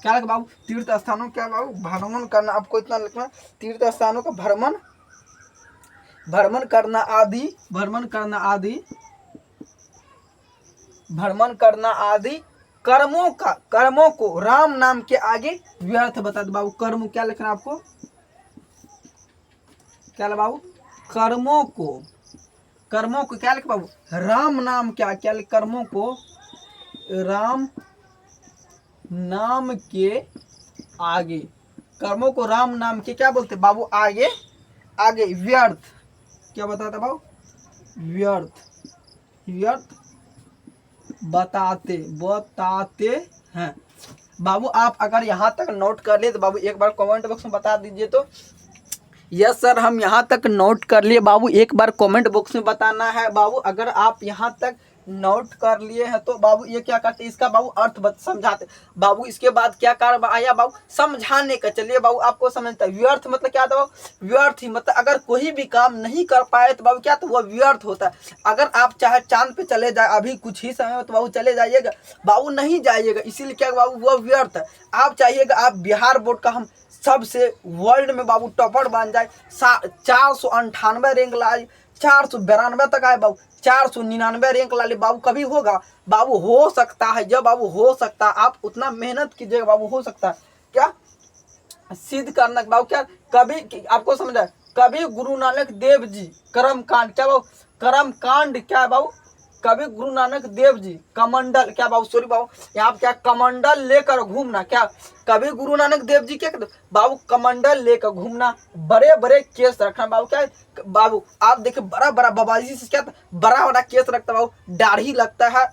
क्या लिखा बाबू तीर्थ स्थानों, क्या बाबू भ्रमण करना, आपको इतना लिखना, तीर्थ स्थानों का भ्रमण, भ्रमण करना आदि, भ्रमण करना आदि, भ्रमण करना आदि कर्मों का, कर्मों को राम नाम के आगे व्यर्थ बता दो बाबू, कर्म क्या लिखना आपको, क्या लिखा बाबू कर्मों को, कर्मों को क्या लिखा बाबू राम नाम क्या लिख, कर्मों को राम नाम के आगे, कर्मों को राम नाम के क्या बोलते बाबू आगे, आगे व्यर्थ, क्या बताता बाबू व्यर्थ, व्यर्थ बताते, बताते हैं। बाबू आप अगर यहाँ तक नोट कर लिए तो बाबू एक बार कमेंट बॉक्स में बता दीजिए तो, यस सर हम यहाँ तक नोट कर लिए, बाबू एक बार कमेंट बॉक्स में बताना है। बाबू अगर आप यहाँ तक नोट कर लिए हैं तो बाबू ये क्या करते, इसका बाबू अर्थ समझाते बाबू, इसके बाद क्या कार्य आया बाबू समझाने का। चलिए बाबू आपको समझता है, व्यर्थ मतलब क्या था बाबू, व्यर्थ ही मतलब अगर कोई भी काम नहीं कर पाए तो बाबू क्या, तो वह व्यर्थ होता है। अगर आप चाहे चांद पे चले जाए अभी कुछ ही समय में तो बाबू चले जाइएगा, बाबू नहीं जाइएगा, इसीलिए क्या बाबू वह व्यर्थ है। आप चाहिएगा आप बिहार बोर्ड का हम सबसे वर्ल्ड में बाबू टॉपर बन जाए, 498 रैंक लाए, 492 तक आए बाबू, 499 रैंक ला ले बाबू, कभी होगा बाबू, हो सकता है जब बाबू हो सकता है, आप उतना मेहनत कीजिएगा बाबू हो सकता है। क्या सिद्ध करना बाबू, क्या कभी आपको समझ आए, कभी गुरु नानक देव जी कर्म कांड, क्या बाबू कर्म कांड, क्या बाबू कभी गुरु नानक देव जी कमंडल, क्या बाबू सॉरी बाबू यहाँ क्या कमंडल लेकर घूमना, क्या कभी गुरु नानक देव जी क्या कहते बाबू कमंडल लेकर घूमना, बड़े बड़े केस रखना बाबू, क्या बाबू आप देखिए बड़ा बड़ा बाबा जी से क्या बड़ा बड़ा केस रखता बाबू, दाढ़ी लगता है,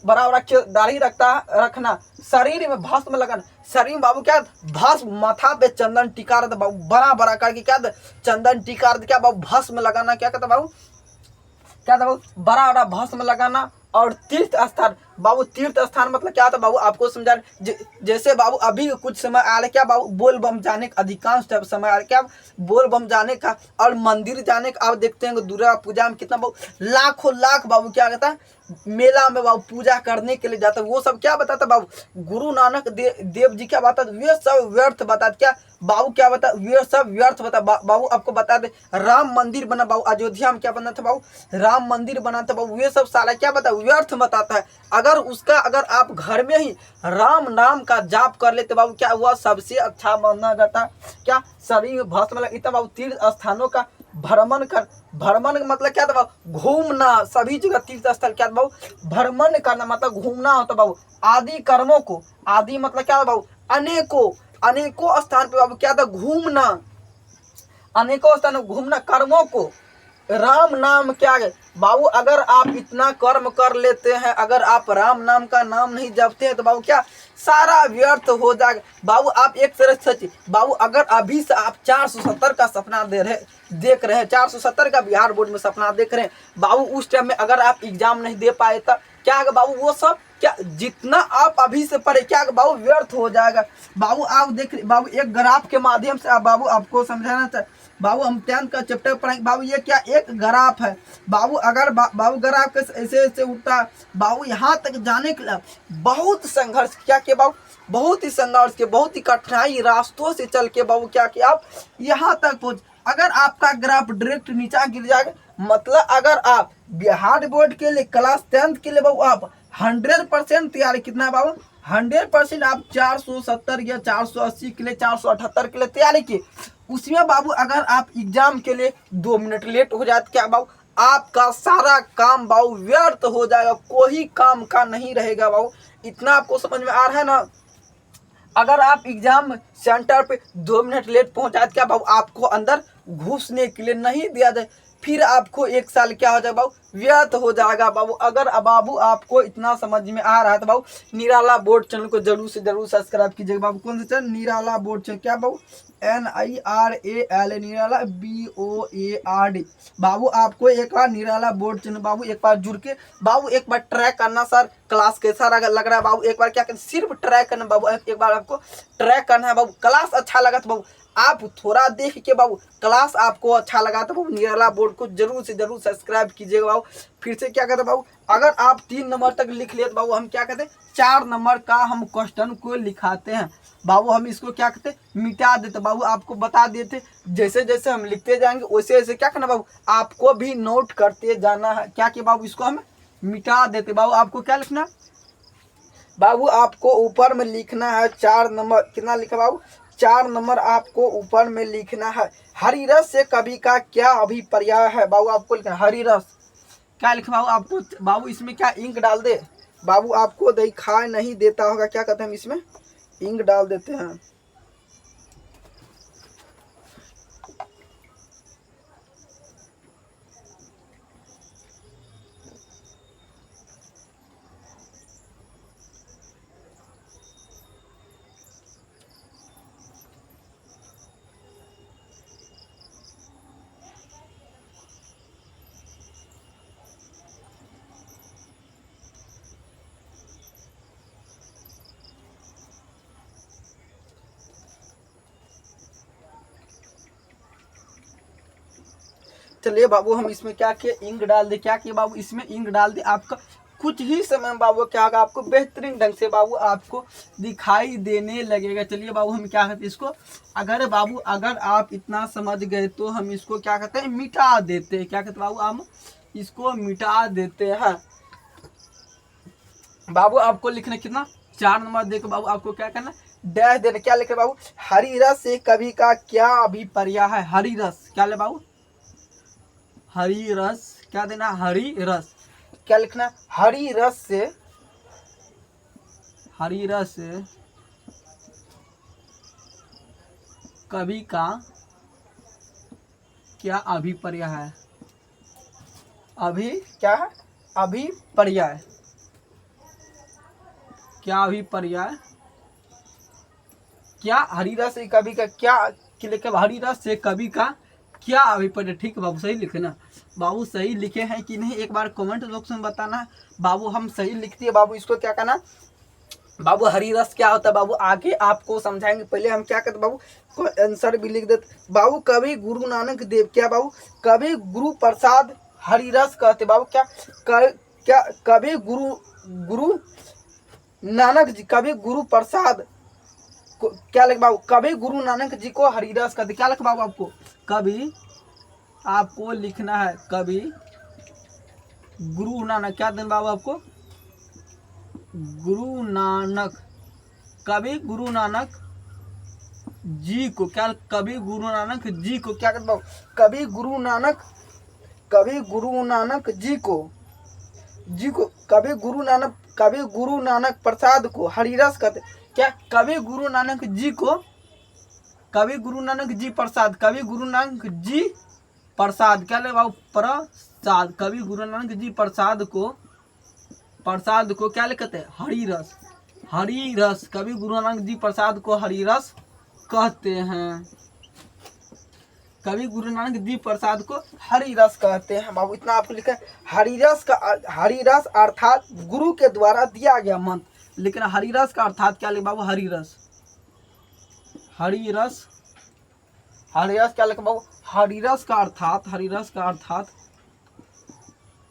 बड़ा बड़ा दाढ़ी रखता है, रखना, शरीर में भस्म लगाना, शरीर में बाबू क्या भस्म, माथा पे चंदन टीका रहता बाबू, बड़ा बड़ा करके क्या चंदन टीका रहता, क्या बाबू भस्म लगाना, क्या कहता बाबू क्या था बाबू बड़ा बड़ा भस्म लगाना। और तीर्थ स्थान बाबू, तीर्थ स्थान मतलब क्या था बाबू आपको समझा, जैसे बाबू अभी कुछ समय आ रहा क्या बाबू बोल बम जाने का, अधिकांश समय आ रहा क्या बोल बम जाने का और मंदिर जाने का। आप देखते हैं दुर्गा पूजा में कितना बाबू लाखों लाख बाबू क्या कहता है मेला में बाबू पूजा करने के लिए जाता है, वो सब क्या बताता बाबू गुरु नानक देव जी क्या बताते, वे सब व्यर्थ बताते, क्या बाबू क्या बता वे सब व्यर्थ बता। बाबू आपको बता दे राम मंदिर बना बाबू, अयोध्या में क्या बना था बाबू राम मंदिर बना था बाबू, वे सब सारा क्या बता व्यर्थ बताता है। अगर उसका अगर आप घर में ही राम नाम का जाप कर लेते बाबू क्या हुआ सबसे अच्छा माना जाता है। क्या शरीर में भस्म लगा, इतना बाबू तीर्थ स्थानों का भ्रमण कर, भ्रमण मतलब क्या था बाबू घूमना, सभी जगह तीर्थ स्थल क्या था बाबू भ्रमण करना मतलब घूमना होता बाबू। आदि कर्मों को, आदि मतलब क्या था बाबू अनेकों, अनेकों स्थान पे बाबू क्या था घूमना, अनेकों स्थान घूमना, कर्मों को राम नाम क्या है बाबू, अगर आप इतना कर्म कर लेते हैं, अगर आप राम नाम का नाम नहीं जपते हैं तो बाबू क्या सारा व्यर्थ हो जाएगा। बाबू आप एक तरह सच बाबू अगर अभी से आप 470 का सपना देख रहे हैं, 470 का बिहार बोर्ड में सपना देख रहे हैं बाबू, उस टाइम में अगर आप एग्जाम नहीं दे पाए तब क्या होगा बाबू, वो सब क्या जितना आप अभी से पढ़े क्या बाबू व्यर्थ हो जाएगा। बाबू आप देख बाबू एक ग्राफ के माध्यम से बाबू आपको समझाना चाहिए। बाबू हम 10th का चैप्टर पढ़ेंगे बाबू, ये क्या एक ग्राफ है बाबू, अगर बाबू ग्राफ के ऐसे ऐसे उठता बाबू यहाँ तक जाने के लिए बहुत संघर्ष क्या किया बाबू, बहुत ही संघर्ष के, बहुत ही कठिनाई रास्तों से चल के बाबू क्या किया आप यहाँ तक पहुँच। अगर आपका ग्राफ डायरेक्ट नीचा गिर जाएगा मतलब अगर आप बिहार बोर्ड के लिए क्लास 10th के लिए बाबू आप 100% तैयारी कितना है बाबू, 100% आप 470 या 480 के लिए, 478 के लिए तैयारी की। उसमें बाबू अगर आप एग्जाम के लिए 2 मिनट लेट हो जाए तो क्या बाबू, आपका सारा काम बाबू व्यर्थ हो जाएगा, कोई काम का नहीं रहेगा बाबू। इतना आपको समझ में आ रहा है ना। अगर आप एग्जाम सेंटर पे 2 मिनट लेट पहुंच जाए क्या बाबू, आपको अंदर घुसने के लिए नहीं दिया जाए, फिर आपको 1 साल क्या हो जाएगा बाबू, व्यर्थ हो जाएगा बाबू। अगर बाबू आपको इतना समझ में आ रहा है तो बाबू निराला बोर्ड चैनल को जरूर से जरूर सब्सक्राइब कीजिएगा बाबू। कौन सा चैनल, निराला बोर्ड चैनल, क्या बाबू, NIRAL, निराला BOARD। बाबू आपको एक बार निराला बोर्ड चैनल बाबू एक बार जुड़ के बाबू एक बार ट्रैक करना, सर क्लास कैसा लग रहा है बाबू, एक बार क्या करना, सिर्फ ट्रैक करना बाबू, एक बार आपको ट्रैक करना है बाबू। क्लास अच्छा लगा तो बाबू आप थोड़ा देख के बाबू, क्लास आपको अच्छा लगा तो बाबू निराला बोर्ड को जरूर से जरूर सब्सक्राइब कीजिएगा बाबू। फिर से क्या कहते हैं बाबू, अगर आप 3 नंबर तक लिख लिए तो बाबू हम क्या कहते हैं, 4 नंबर का हम क्वेश्चन को लिखाते हैं बाबू, हम इसको क्या कहते हैं, मिटा देते बाबू। आपको बता देते जैसे जैसे हम लिखते जाएंगे वैसे वैसे क्या करना बाबू, आपको भी नोट करते जाना है। क्या कि बाबू इसको हम मिटा देते बाबू। आपको क्या लिखना बाबू, आपको ऊपर में लिखना है 4 नंबर, कितना लिखा बाबू, 4 नंबर आपको ऊपर में लिखना है। हरी रस से कवि का क्या अभिप्राय है बाबू, आपको लिखना हरी रस, क्या लिखा बाबू आपको, बाबू इसमें क्या इंक डाल दे बाबू, आपको दिखाई नहीं देता होगा, क्या कहते हैं हम इसमें इंक डाल देते हैं। चलिए बाबू हम इसमें क्या किए, इंक डाल दे, क्या किए बाबू इसमें इंक डाल दे। आपका कुछ ही समय में बाबू क्या होगा, आपको बेहतरीन ढंग से बाबू आपको दिखाई देने लगेगा। चलिए बाबू हम क्या कहते हैं इसको, अगर बाबू अगर आप इतना समझ गए तो हम इसको क्या कहते हैं, मिटा देते हैं। क्या कहते हैं बाबू, हम इसको मिटा देते हैं बाबू। आपको लिखना कितना, 4 नंबर देकर बाबू आपको क्या करना, डैश देना। क्या लिखे बाबू, हरी रस से कवि का क्या अभिप्राय है, हरी रस, क्या ले बाबू, हरी रस, क्या देना, हरी रस, क्या लिखना, हरी रस से, हरी रस से कवि का क्या अभिप्राय है, अभी क्या है, अभिप्राय, क्या अभिप्राय, क्या हरी रस से कवि का क्या, हरी रस से कवि का क्या अभिप्राय। ठीक है बाबू, सही लिखे ना बाबू, सही लिखे हैं कि नहीं एक बार कमेंट बॉक्स में बताना है बाबू। हम सही लिखते हैं बाबू, इसको क्या करना बाबू, हरी रस क्या होता है बाबू आगे आपको समझाएंगे। पहले हम क्या करते बाबू, को आंसर भी लिख देते बाबू। कवि गुरु नानक देव, क्या बाबू, कवि गुरु प्रसाद हरी रस कहते बाबू। क्या कवि गुरु नानक जी, कवि गुरु प्रसाद को क्या लिख बाबू, कवि गुरु नानक जी को हरिदास कहते। क्या लिख बाबू आपको, कवि आपको लिखना है, कवि गुरु नानक, क्या दें बाबू आपको, गुरु नानक, कवि गुरु नानक जी को, क्या कवि गुरु नानक जी को, क्या कहते बाबू, कवि गुरु नानक, कवि गुरु नानक जी को, कवि गुरु नानक प्रसाद को हरिरस कहते। क्या कवि गुरु नानक जी को, कवि गुरु नानक जी प्रसाद, कवि गुरु नानक जी प्रसाद, क्या ले बाबू, प्रसाद, कवि गुरु नानक जी प्रसाद को क्या लिखते हैं, हरी रस, हरी रस, कवि गुरु नानक जी प्रसाद को हरी रस कहते हैं, कवि गुरु नानक जी प्रसाद को हरि रस कहते हैं बाबू। इतना आपको लिखा है। हरि रस अर्थात गुरु के द्वारा दिया गया मंत्र। लेकिन हरि रस का अर्थात क्या लिखे बाबू, हरि रस, हरि रस, हरि रस क्या लिखे बाबू, हरि रस का अर्थात, हरि रस का अर्थात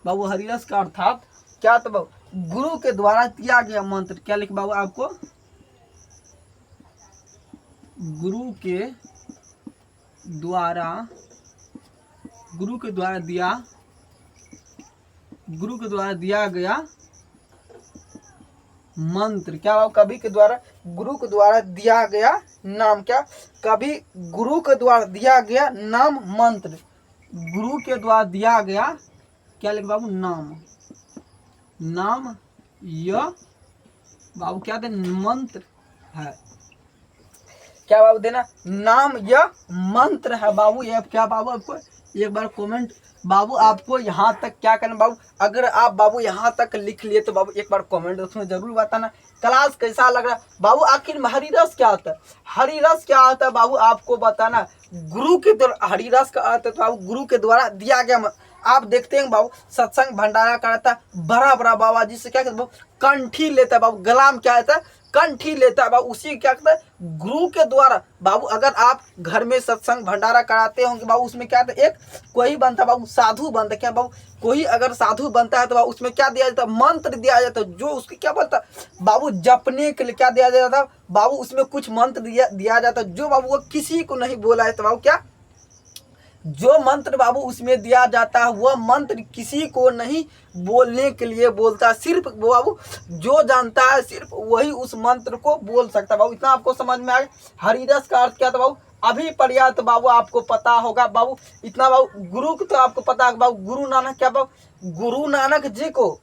बाबू, हरि रस का अर्थात क्या तो बाबू, गुरु के द्वारा दिया गया मंत्र। क्या लिखे बाबू आपको, गुरु के द्वारा दिया गया मंत्र। क्या बाबू, कवि के द्वारा, गुरु के द्वारा दिया गया नाम। क्या, कवि गुरु के द्वारा दिया गया नाम मंत्र। गुरु के द्वारा दिया गया क्या लिख बाबू, नाम। नाम यह बाबू क्या दे, मंत्र है। क्या बाबू देना, नाम यह मंत्र है बाबू। ये क्या बाबू, आपको एक बार कमेंट बाबू, आपको यहाँ तक क्या करना बाबू, अगर आप बाबू यहाँ तक लिख लिए तो बाबू एक बार कमेंट उसमें जरूर बताना क्लास कैसा लग रहा है बाबू। आखिर में हरि रस क्या होता है, हरि रस क्या होता है बाबू, आपको बताना। गुरु के द्वारा, हरि रस का अर्थ है बाबू गुरु के द्वारा दिया गया। आप देखते हैं बाबू, सत्संग भंडारा कराता है बड़ा बड़ा बाबा जी से, क्या कहते हैं बाबू, कंठी लेता है बाबू, गलाम क्या होता है, कंठी लेता है बाबू, उसी क्या कहता है, गुरु के द्वारा। बाबू अगर आप घर में सत्संग भंडारा कराते होंगे बाबू, उसमें क्या होता है, एक कोई बनता है बाबू, साधु बनता है। क्या बाबू, कोई अगर साधु बनता है तो बाबू उसमें क्या दिया जाता है, मंत्र दिया जाता है, जो उसकी क्या बोलता है बाबू, जपने के लिए क्या दिया जाता है बाबू, उसमें कुछ मंत्र दिया जाता है, जो बाबू वो किसी को नहीं बोला है। तो बाबू क्या, जो मंत्र बाबू उसमें दिया जाता है वह मंत्र किसी को नहीं बोलने के लिए बोलता है, सिर्फ वो बाबू जो जानता है सिर्फ वही उस मंत्र को बोल सकता है बाबू। इतना आपको समझ में आ गया। हरिरस का अर्थ क्या था बाबू, अभी पर्याप्त बाबू आपको पता होगा बाबू। इतना बाबू गुरु को तो आपको पता है बाबू, गुरु नानक क्या बाबू, गुरु नानक जी को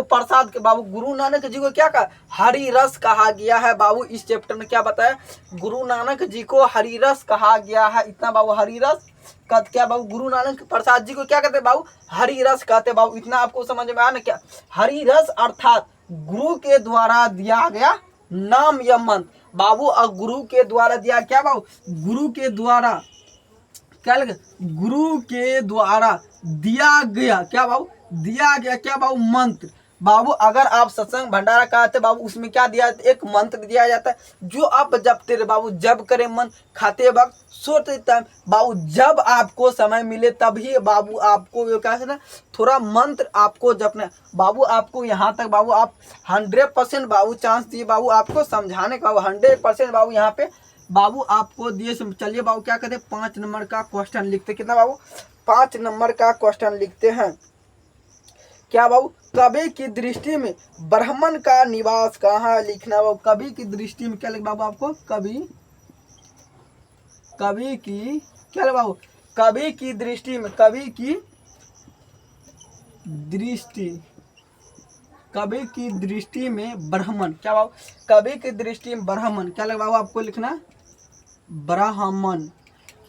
प्रसाद के बाबू, गुरु नानक जी को क्या कहा, हरि रस कहा गया है बाबू। इस चैप्टर में क्या बताया, गुरु नानक जी को हरि रस कहा गया है। इतना बाबू हरि रस का क्या बाबू, गुरु नानक प्रसाद जी को क्या कहते हैं बाबू, हरि रस कहते हैं बाबू। इतना आपको समझ में आया ना। क्या हरि रस अर्थात गुरु के द्वारा दिया गया नाम या मंत्र बाबू। और गुरु के द्वारा दिया क्या बाबू, गुरु के द्वारा क्या लगे, गुरु के द्वारा दिया गया क्या बाबू, दिया गया क्या बाबू, मंत्र। बाबू अगर आप सत्संग भंडारा कराते बाबू, उसमें क्या दिया जाता है, एक मंत्र दिया जाता है जो आप जपते रहे बाबू। जब करें मन, खाते वक्त, सोते टाइम बाबू, जब आपको समय मिले तभी बाबू आपको क्या है ना, थोड़ा मंत्र आपको जपना बाबू। आपको यहाँ तक बाबू आप 100% बाबू चांस दिए बाबू आपको समझाने का, 100% बाबू यहाँ पे बाबू आपको दिए। चलिए बाबू क्या कहते हैं, 5 नंबर का क्वेश्चन लिखते। कितना बाबू, 5 नंबर का क्वेश्चन लिखते हैं। क्या बाबू, कवि की दृष्टि में ब्राह्मण का निवास कहाँ है, लिखना बाबू। कवि की दृष्टि में क्या लिखना बाबू आपको, कवि की क्या बाबू, कवि की दृष्टि में, कवि की दृष्टि में ब्राह्मण क्या बाबू, कवि की दृष्टि में ब्राह्मण क्या लगा बाबू आपको लिखना, ब्राह्मण।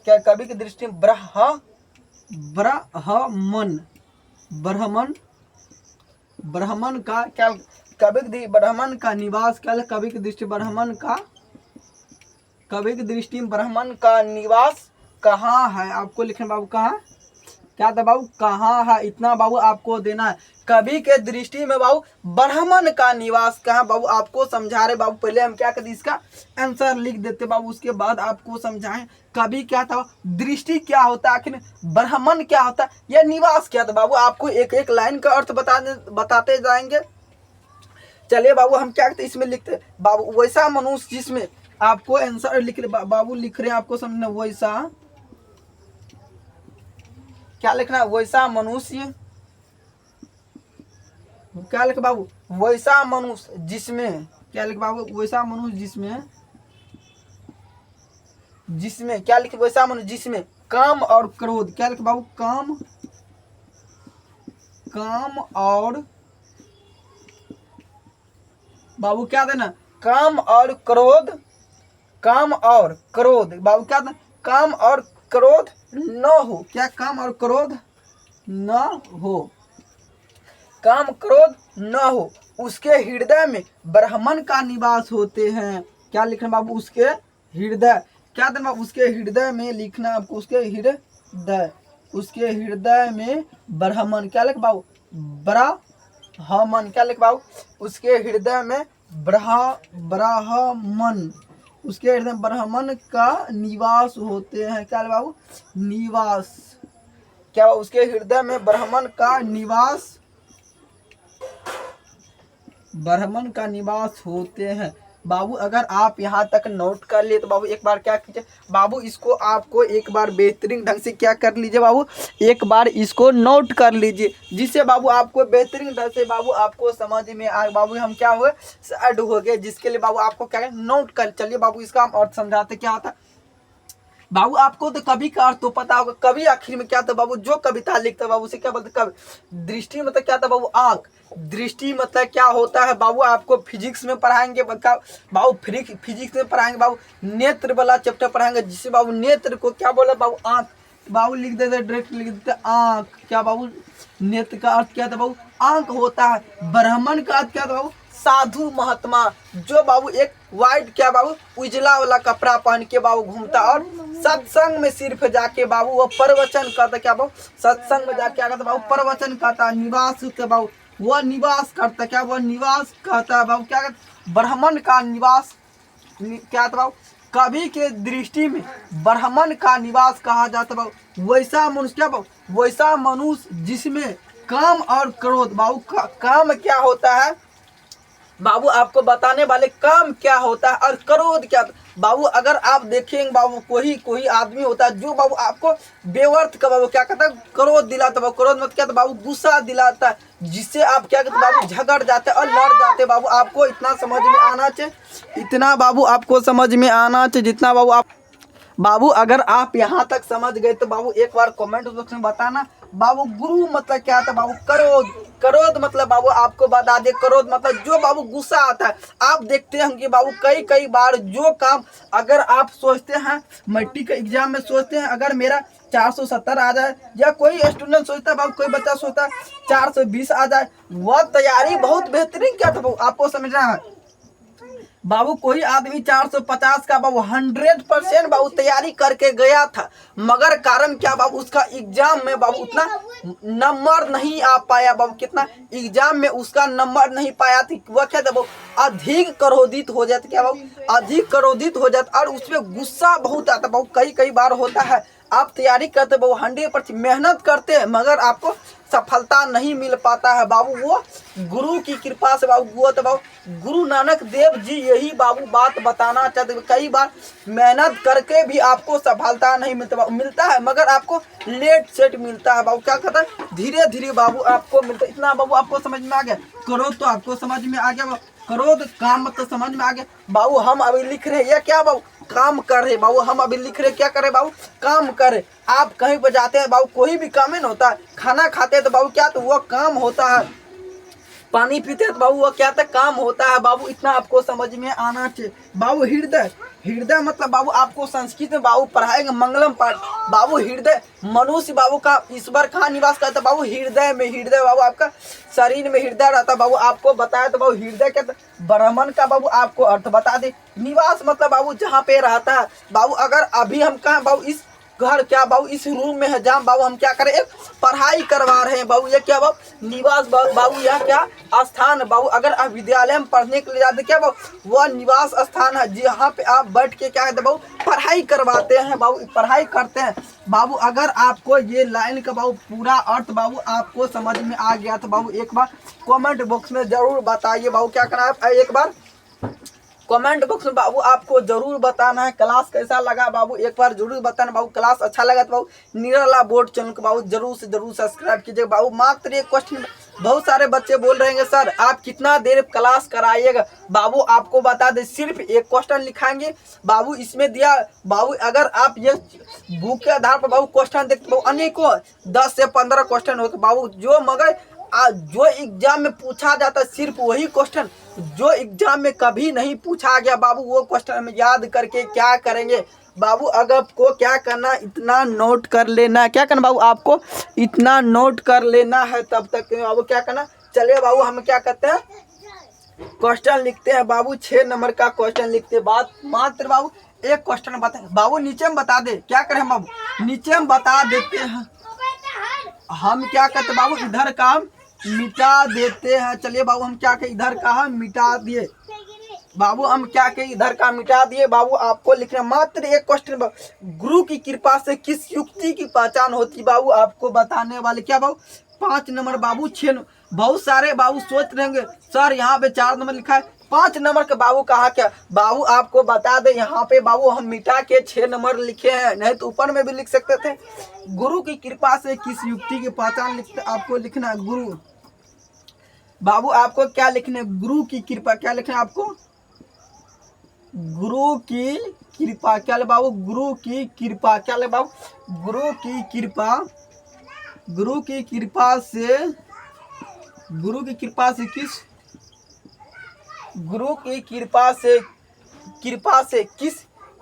क्या कवि की दृष्टि में ब्राह्मण का क्या, कवि ब्राह्मण का निवास क्या, कवि की दृष्टि ब्राह्मण का निवास कहाँ है, आपको लिखना बाबू, कहाँ क्या था बाबू, कहाँ है। इतना बाबू आपको देना है। कवि के दृष्टि में बाबू ब्राह्मण का निवास कहाँ बाबू, आपको समझा रहे बाबू। पहले हम क्या करते, इसका आंसर लिख देते बाबू, उसके बाद आपको समझाएं कवि क्या था, दृष्टि क्या होता है, आखिर ब्राह्मण क्या होता है, या निवास क्या था बाबू। आपको एक एक लाइन का अर्थ बताते जाएंगे। चलिए बाबू हम क्या करते, इसमें लिखते बाबू, वैसा मनुष्य जिसमें, आपको आंसर लिख रहे बाबू, लिख रहे हैं आपको समझना, वैसा क्या लिखना, वैसा मनुष्य क्या लिख बाबू, वैसा मनुष्य जिसमें क्या लिख बाबू, वैसा मनुष्य जिसमें क्या लिखे, वैसा मनुष्य जिसमें काम और क्रोध क्या लिखे बाबू, काम और बाबू क्या देना, काम और क्रोध बाबू क्या देना, काम और क्रोध न हो। क्या, काम और क्रोध न हो, काम क्रोध न हो। उसके हृदय में ब्राह्मण का निवास होते हैं। क्या लिखना बाबू, उसके हृदय क्या देना बाबू, उसके हृदय में लिखना आपको, उसके हृदय में ब्राह्मण क्या लिख बाबू, ब्राह्मण क्या लिख बाबू, उसके हृदय में ब्राह्मण, उसके हृदय में ब्राह्मण का निवास होते हैं। क्या बाबू, निवास क्या, उसके हृदय में ब्राह्मण का निवास होते हैं। बाबू अगर आप यहाँ तक नोट कर लिए तो बाबू एक बार क्या कीजिए बाबू, इसको आपको एक बार बेहतरीन ढंग से क्या कर लीजिए बाबू, एक बार इसको नोट कर लीजिए, जिससे बाबू आपको बेहतरीन ढंग से बाबू आपको समझ में आए। बाबू हम क्या हुए ऐड हो गए, जिसके लिए बाबू आपको क्या नोट कर। चलिए बाबू इसका हम अर्थ समझाते क्या होता है। बाबू आपको तो कवि का अर्थ तो पता होगा, कवि आखिर में क्या था बाबू, जो कविता लिखता बाबू उसे क्या बोलते कवि। दृष्टि मतलब क्या था बाबू, आंख। दृष्टि मतलब क्या होता है बाबू, आपको फिजिक्स में पढ़ाएंगे बाबू, फिजिक्स में पढ़ाएंगे बाबू, नेत्र वाला चैप्टर पढ़ाएंगे, जिससे बाबू नेत्र को क्या बोला बाबू, आंख। बाबू लिख देते डायरेक्ट लिख देते आंख। क्या बाबू, नेत्र का अर्थ क्या था बाबू, आंख होता है। ब्राह्मण का अर्थ क्या था बाबू, साधु महात्मा, जो बाबू एक वाइट क्या बाबू उजला वाला कपड़ा पहन के बाबू घूमता और सत्संग में सिर्फ जाके बाबू वो प्रवचन करता। क्या बाबू, सत्संग में जाके क्या करता बाबू, प्रवचन करता। निवास बाबू, वह निवास करता। क्या वह निवास करता है बाबू, क्या करता, ब्राह्मण का निवास क्या था बाबू, कवि के दृष्टि में ब्राह्मण का निवास कहा जाता बाबू। वैसा मनुष्य क्या बाबू, वैसा मनुष्य जिसमें काम और क्रोध बाबू, काम क्या होता है बाबू, आपको बताने वाले काम क्या होता है और क्रोध क्या बाबू। अगर आप देखेंगे बाबू, कोई आदमी होता है जो बाबू आपको बेवर्थ का बाबू क्या कहता है, क्रोध दिलाता बाबू। क्रोध मत क्या बाबू, गुस्सा दिलाता है, जिससे आप क्या कहते बाबू, झगड़ जाते और लड़ जाते बाबू। आपको इतना समझ में आना चाहिए, इतना बाबू आपको समझ में आना चाहिए जितना बाबू आप बाबू अगर आप यहाँ तक समझ गए तो बाबू एक बार कमेंट बॉक्स में बताना बाबू। गुरु मतलब क्या था बाबू, क्रोध। क्रोध मतलब बाबू आपको बता दे, क्रोध मतलब जो बाबू गुस्सा आता है। आप देखते हैं कि बाबू कई बार जो काम अगर आप सोचते हैं मैट्रिक के एग्जाम में सोचते हैं अगर मेरा 470 आ जाए, या कोई स्टूडेंट सोचता है बाबू, कोई बच्चा सोचता है 420 आ जाए, वह तैयारी बहुत बेहतरीन क्या था बाबू, आपको समझना है बाबू। कोई आदमी 450 का बाबू 100% बाबू तैयारी करके गया था, मगर कारण क्या बाबू, उसका एग्जाम में बाबू उतना नंबर नहीं आ पाया बाबू। कितना एग्जाम में उसका नंबर नहीं पाया थी, वह क्या था बाबू, अधिक क्रोधित हो जाता। क्या बाबू, अधिक क्रोधित हो जाता और उसमें गुस्सा बहुत आता बाबू। कई बार होता है आप तैयारी करते बाबू 100% मेहनत करते हैं, मगर आपको सफलता नहीं मिल पाता है बाबू। वो गुरु की कृपा से बाबू, वो तो बाबू गुरु नानक देव जी यही बाबू बात बताना चाहते। कई बार मेहनत करके भी आपको सफलता नहीं मिलता बाबू, मिलता है मगर आपको लेट सेट मिलता है बाबू। क्या कहता है, धीरे धीरे बाबू आपको मिलता है। इतना बाबू आपको समझ में आ गया, क्रोध तो आपको समझ में आ गया, क्रोध काम मतलब समझ में आ गया बाबू। हम अभी लिख रहे हैं क्या बाबू, काम कर रहे बाबू। हम अभी लिख रहे क्या करे बाबू, काम करे। आप कहीं पर जाते हैं बाबू, कोई भी काम ही नहीं होता है। खाना खाते हैं तो बाबू क्या, तो वो काम होता है। पानी पीते हैं तो बाबू वो क्या था, काम होता है बाबू। इतना आपको समझ में आना चाहिए बाबू। हृदय, हृदय मतलब बाबू आपको संस्कृत में बाबू पढ़ाएंगे मंगलम पाठ बाबू। हृदय मनुष्य बाबू का ईश्वर कहाँ निवास करता बाबू, हृदय में। हृदय बाबू आपका शरीर में हृदय रहता बाबू, आपको बताया तो बाबू हृदय क्या ब्राह्मण का बाबू आपको अर्थ बता दे। निवास मतलब बाबू जहाँ पे रहता है बाबू। अगर अभी हम कहाँ बाबू, इस घर क्या बाबू, इस रूम में है जहाँ बाबू हम क्या करें, एक पढ़ाई करवा रहे हैं बाबू। ये क्या बाबू, निवास बाबू, यह क्या स्थान बाबू। अगर आप विद्यालय में पढ़ने के लिए जाते क्या बाबू, वह निवास स्थान है जहाँ पे आप बैठ के क्या कहते बाबू, पढ़ाई करवाते हैं बाबू, पढ़ाई करते हैं बाबू। अगर आपको ये लाइन का बाबू पूरा अर्थ बाबू आपको समझ में आ गया तो बाबू एक बार कमेंट बॉक्स में जरूर बताइए बाबू। क्या करना है, एक बार कमेंट बॉक्स में बाबू आपको जरूर बताना है क्लास कैसा लगा बाबू। एक बार जरूर बताना बाबू, क्लास अच्छा लगा तो बाबू निराला बोर्ड चैनल को बाबू जरूर से जरूर सब्सक्राइब कीजिएगा बाबू। मात्र एक क्वेश्चन, बहुत सारे बच्चे बोल रहे हैं सर आप कितना देर क्लास कराइएगा बाबू। आपको बता दें सिर्फ एक क्वेश्चन लिखाएंगे बाबू, इसमें दिया बाबू। अगर आप ये बुक के आधार पर बाबू क्वेश्चन देखते बाबू, अनेकों 10 से 15 क्वेश्चन होते बाबू, जो मगर जो एग्जाम में पूछा जाता है सिर्फ वही क्वेश्चन जो एग्जाम में कभी नहीं पूछा गया बाबू, वो क्वेश्चन हम याद करके क्या करेंगे बाबू। अगर आपको क्या करना, इतना नोट कर लेना, क्या करना बाबू, आपको इतना नोट कर लेना है। तब तक बाबू क्या करना, चलिए बाबू हम क्या करते हैं, क्वेश्चन लिखते हैं बाबू। 6 नंबर का क्वेश्चन लिखते हैं। बात मात्र बाबू एक क्वेश्चन बता बाबू, नीचे में बता दे। क्या करें बाबू, नीचे में बता देते हैं। हम क्या करते बाबू, इधर का मिटा देते हैं। चलिए बाबू हम क्या करें, इधर का हम मिटा दिए बाबू। हम क्या करें, इधर का मिटा दिए बाबू। आपको लिखना मात्र एक क्वेश्चन, गुरु की कृपा से किस युक्ति की पहचान होती बाबू, आपको बताने वाले क्या बाबू 5 नंबर बाबू 6। बहुत सारे बाबू सोच रहेंगे सर यहाँ पे 4 नंबर लिखा है, 5 नंबर का बाबू कहा क्या बाबू आपको बता दे, यहाँ पे बाबू हम मिटा के 6 नंबर लिखे हैं, नहीं तो ऊपर में भी लिख सकते थे। गुरु की कृपा से किस युक्ति की पहचान आपको लिखना है। गुरु बाबू आपको क्या लिखना है, गुरु की कृपा। क्या लिखना है आपको, गुरु की कृपा। क्या ले बाबू, गुरु की कृपा। क्या ले बाबू, गुरु की कृपा। गुरु की कृपा से, गुरु की कृपा से किस, गुरु की कृपा से, कृपा से किस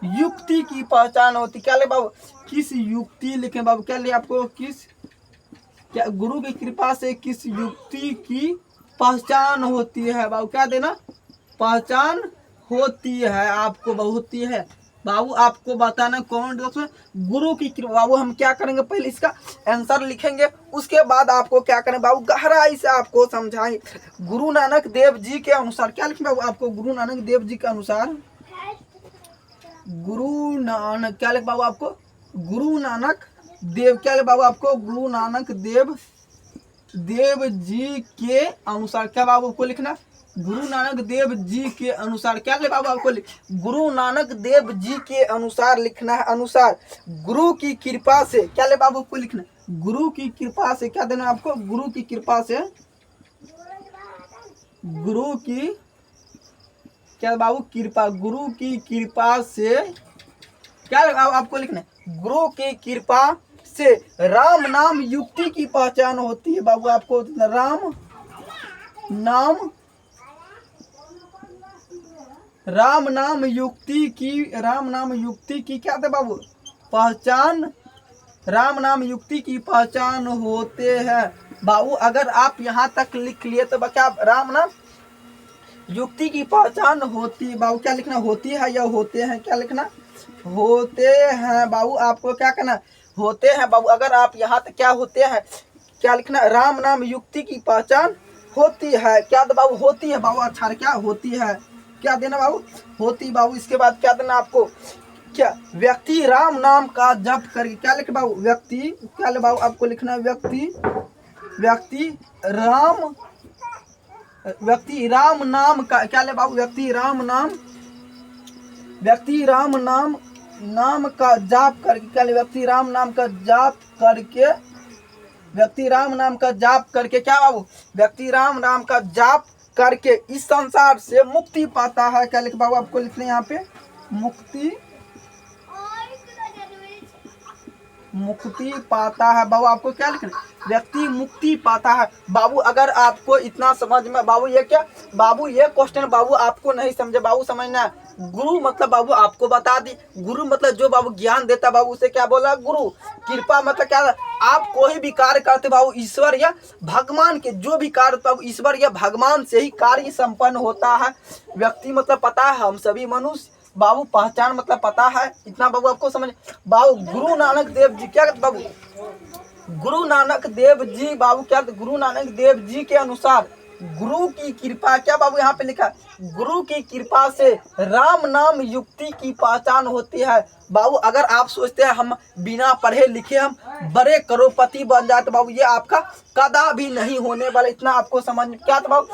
युक्ति की पहचान होती। क्या ले बाबू, किस युक्ति लिखे बाबू। क्या ले आपको, किस, क्या गुरु की कृपा से किस युक्ति की पहचान होती है बाबू। क्या देना, पहचान होती है आपको, होती है बाबू। आपको बताना कमेंट बॉक्स में गुरु की कृपा। बाबू हम क्या करेंगे, पहले इसका आंसर लिखेंगे, उसके बाद आपको क्या करें बाबू, गहराई से आपको समझाएंगे। गुरु नानक देव जी के अनुसार क्या लिखें बाबू आपको, गुरु नानक देव जी के अनुसार, गुरु नानक। क्या लिख बाबू आपको, गुरु नानक देव। क्या लिख बाबू आपको, गुरु नानक देव, देव जी के अनुसार। क्या बाबू आपको लिखना, गुरु नानक देव जी के अनुसार। क्या ले बाबू आपको, गुरु नानक देव जी के अनुसार लिखना है, अनुसार। गुरु की कृपा से। क्या ले बाबू आपको लिखना, गुरु की कृपा से। क्या देना आपको, गुरु की कृपा से, गुरु की, क्या बाबू, कृपा। गुरु की कृपा से क्या आपको लिखना है, गुरु की कृपा से राम नाम युक्ति की पहचान होती है बाबू। आपको राम नाम, राम नाम युक्ति की, राम नाम युक्ति की क्या थे बाबू, पहचान, राम नाम युक्ति की पहचान होते हैं बाबू। अगर आप यहाँ तक लिख लिए तो क्या राम नाम युक्ति की पहचान होती है बाबू। क्या लिखना, होती है या होते हैं। क्या लिखना, होते हैं बाबू। आपको क्या करना, होते हैं बाबू। अगर आप यहाँ तक क्या होते हैं, क्या लिखना, राम नाम युक्ति की पहचान होती है। क्या तो बाबू, होती है बाबू। अच्छा, क्या होती है, क्या देना बाबू, होती बाबू। इसके बाद क्या देना आपको, क्या व्यक्ति राम नाम का जप करके। क्या लिखे बाबू, व्यक्ति। क्या ले बाबू आपको लिखना, व्यक्ति, व्यक्ति राम, व्यक्ति राम नाम का। क्या ले बाबू, व्यक्ति राम नाम, व्यक्ति राम नाम, नाम का जाप करके। क्या ले, व्यक्ति राम नाम का जाप करके, व्यक्ति राम नाम का जाप करके। क्या बाबू, व्यक्ति राम नाम का जाप करके इस संसार से मुक्ति पाता है। क्या लिख बाबू आपको लिखना है यहाँ पे, मुक्ति, मुक्ति पाता है बाबू। आपको क्या लिखना है, व्यक्ति मुक्ति पाता है बाबू। अगर आपको इतना समझ में बाबू, ये क्या बाबू, ये क्वेश्चन बाबू आपको नहीं समझे बाबू, समझना है। गुरु मतलब बाबू आपको बता दी, गुरु मतलब जो बाबू ज्ञान देता बाबू, उसे क्या बोला, गुरु। कृपा मतलब क्या, आप कोई भी कार्य करते बाबू ईश्वर या भगवान के, जो भी कार्य बाबू ईश्वर या भगवान से ही कार्य संपन्न होता है। व्यक्ति मतलब पता है हम सभी मनुष्य बाबू, पहचान मतलब पता है, इतना बाबू आपको समझ बाबू। गुरु नानक देव जी क्या बाबू, गुरु नानक देव जी बाबू क्या, गुरु नानक देव जी के अनुसार गुरु की कृपा। क्या बाबू यहाँ पे लिखा, गुरु की कृपा से राम नाम युक्ति की पहचान होती है बाबू। अगर आप सोचते हैं हम बिना पढ़े लिखे हम बड़े करोड़पति बन जाते बाबू, ये आपका कदा भी नहीं होने वाला, इतना आपको समझ में। क्या था बाबू,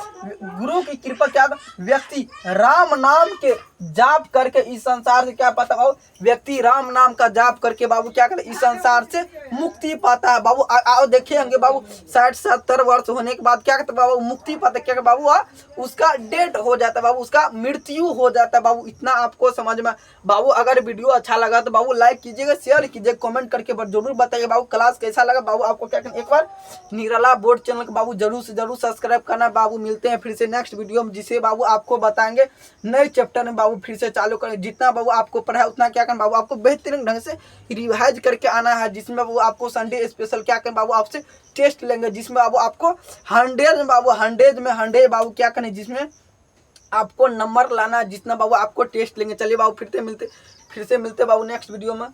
गुरु की कृपा क्या था, व्यक्ति राम नाम के जाप करके इस संसार से क्या पाता बाबू, व्यक्ति राम नाम का जाप करके बाबू क्या करता, इस संसार से मुक्ति पाता है बाबू। आओ देखिए होंगे बाबू 60-70 वर्ष होने के बाद क्या करता बाबू, मुक्ति पाता। क्या बाबू, उसका डेथ हो जाता है बाबू, उसका मृत्यु हो जाता है बाबू, इतना आपको समझ में बाबू। अगर वीडियो अच्छा लगा तो बाबू लाइक कीजिएगा, शेयर कीजिएगा, कमेंट करके जरूर बताइए बाबू क्लास कैसा लगा बाबू। आपको क्या करना, एक बार निराला बोर्ड चैनल को बाबू जरूर से जरूर सब्सक्राइब करना बाबू। मिलते हैं फिर से नेक्स्ट वीडियो में, जिसे बाबू आपको बताएंगे नए चैप्टर में बाबू फिर से चालू करें। जितना बाबू आपको पढ़ा है उतना क्या करना बाबू, आपको बेहतरीन ढंग से रिवाइज करके आना है, जिसमें बाबू आपको संडे स्पेशल क्या करें बाबू, आपसे टेस्ट लेंगे, जिसमें बाबू आपको 100 में बाबू 100 बाबू क्या करें, जिसमें आपको नंबर लाना, जितना बाबू आपको टेस्ट लेंगे। चलिए बाबू फिर से मिलते बाबू नेक्स्ट वीडियो में।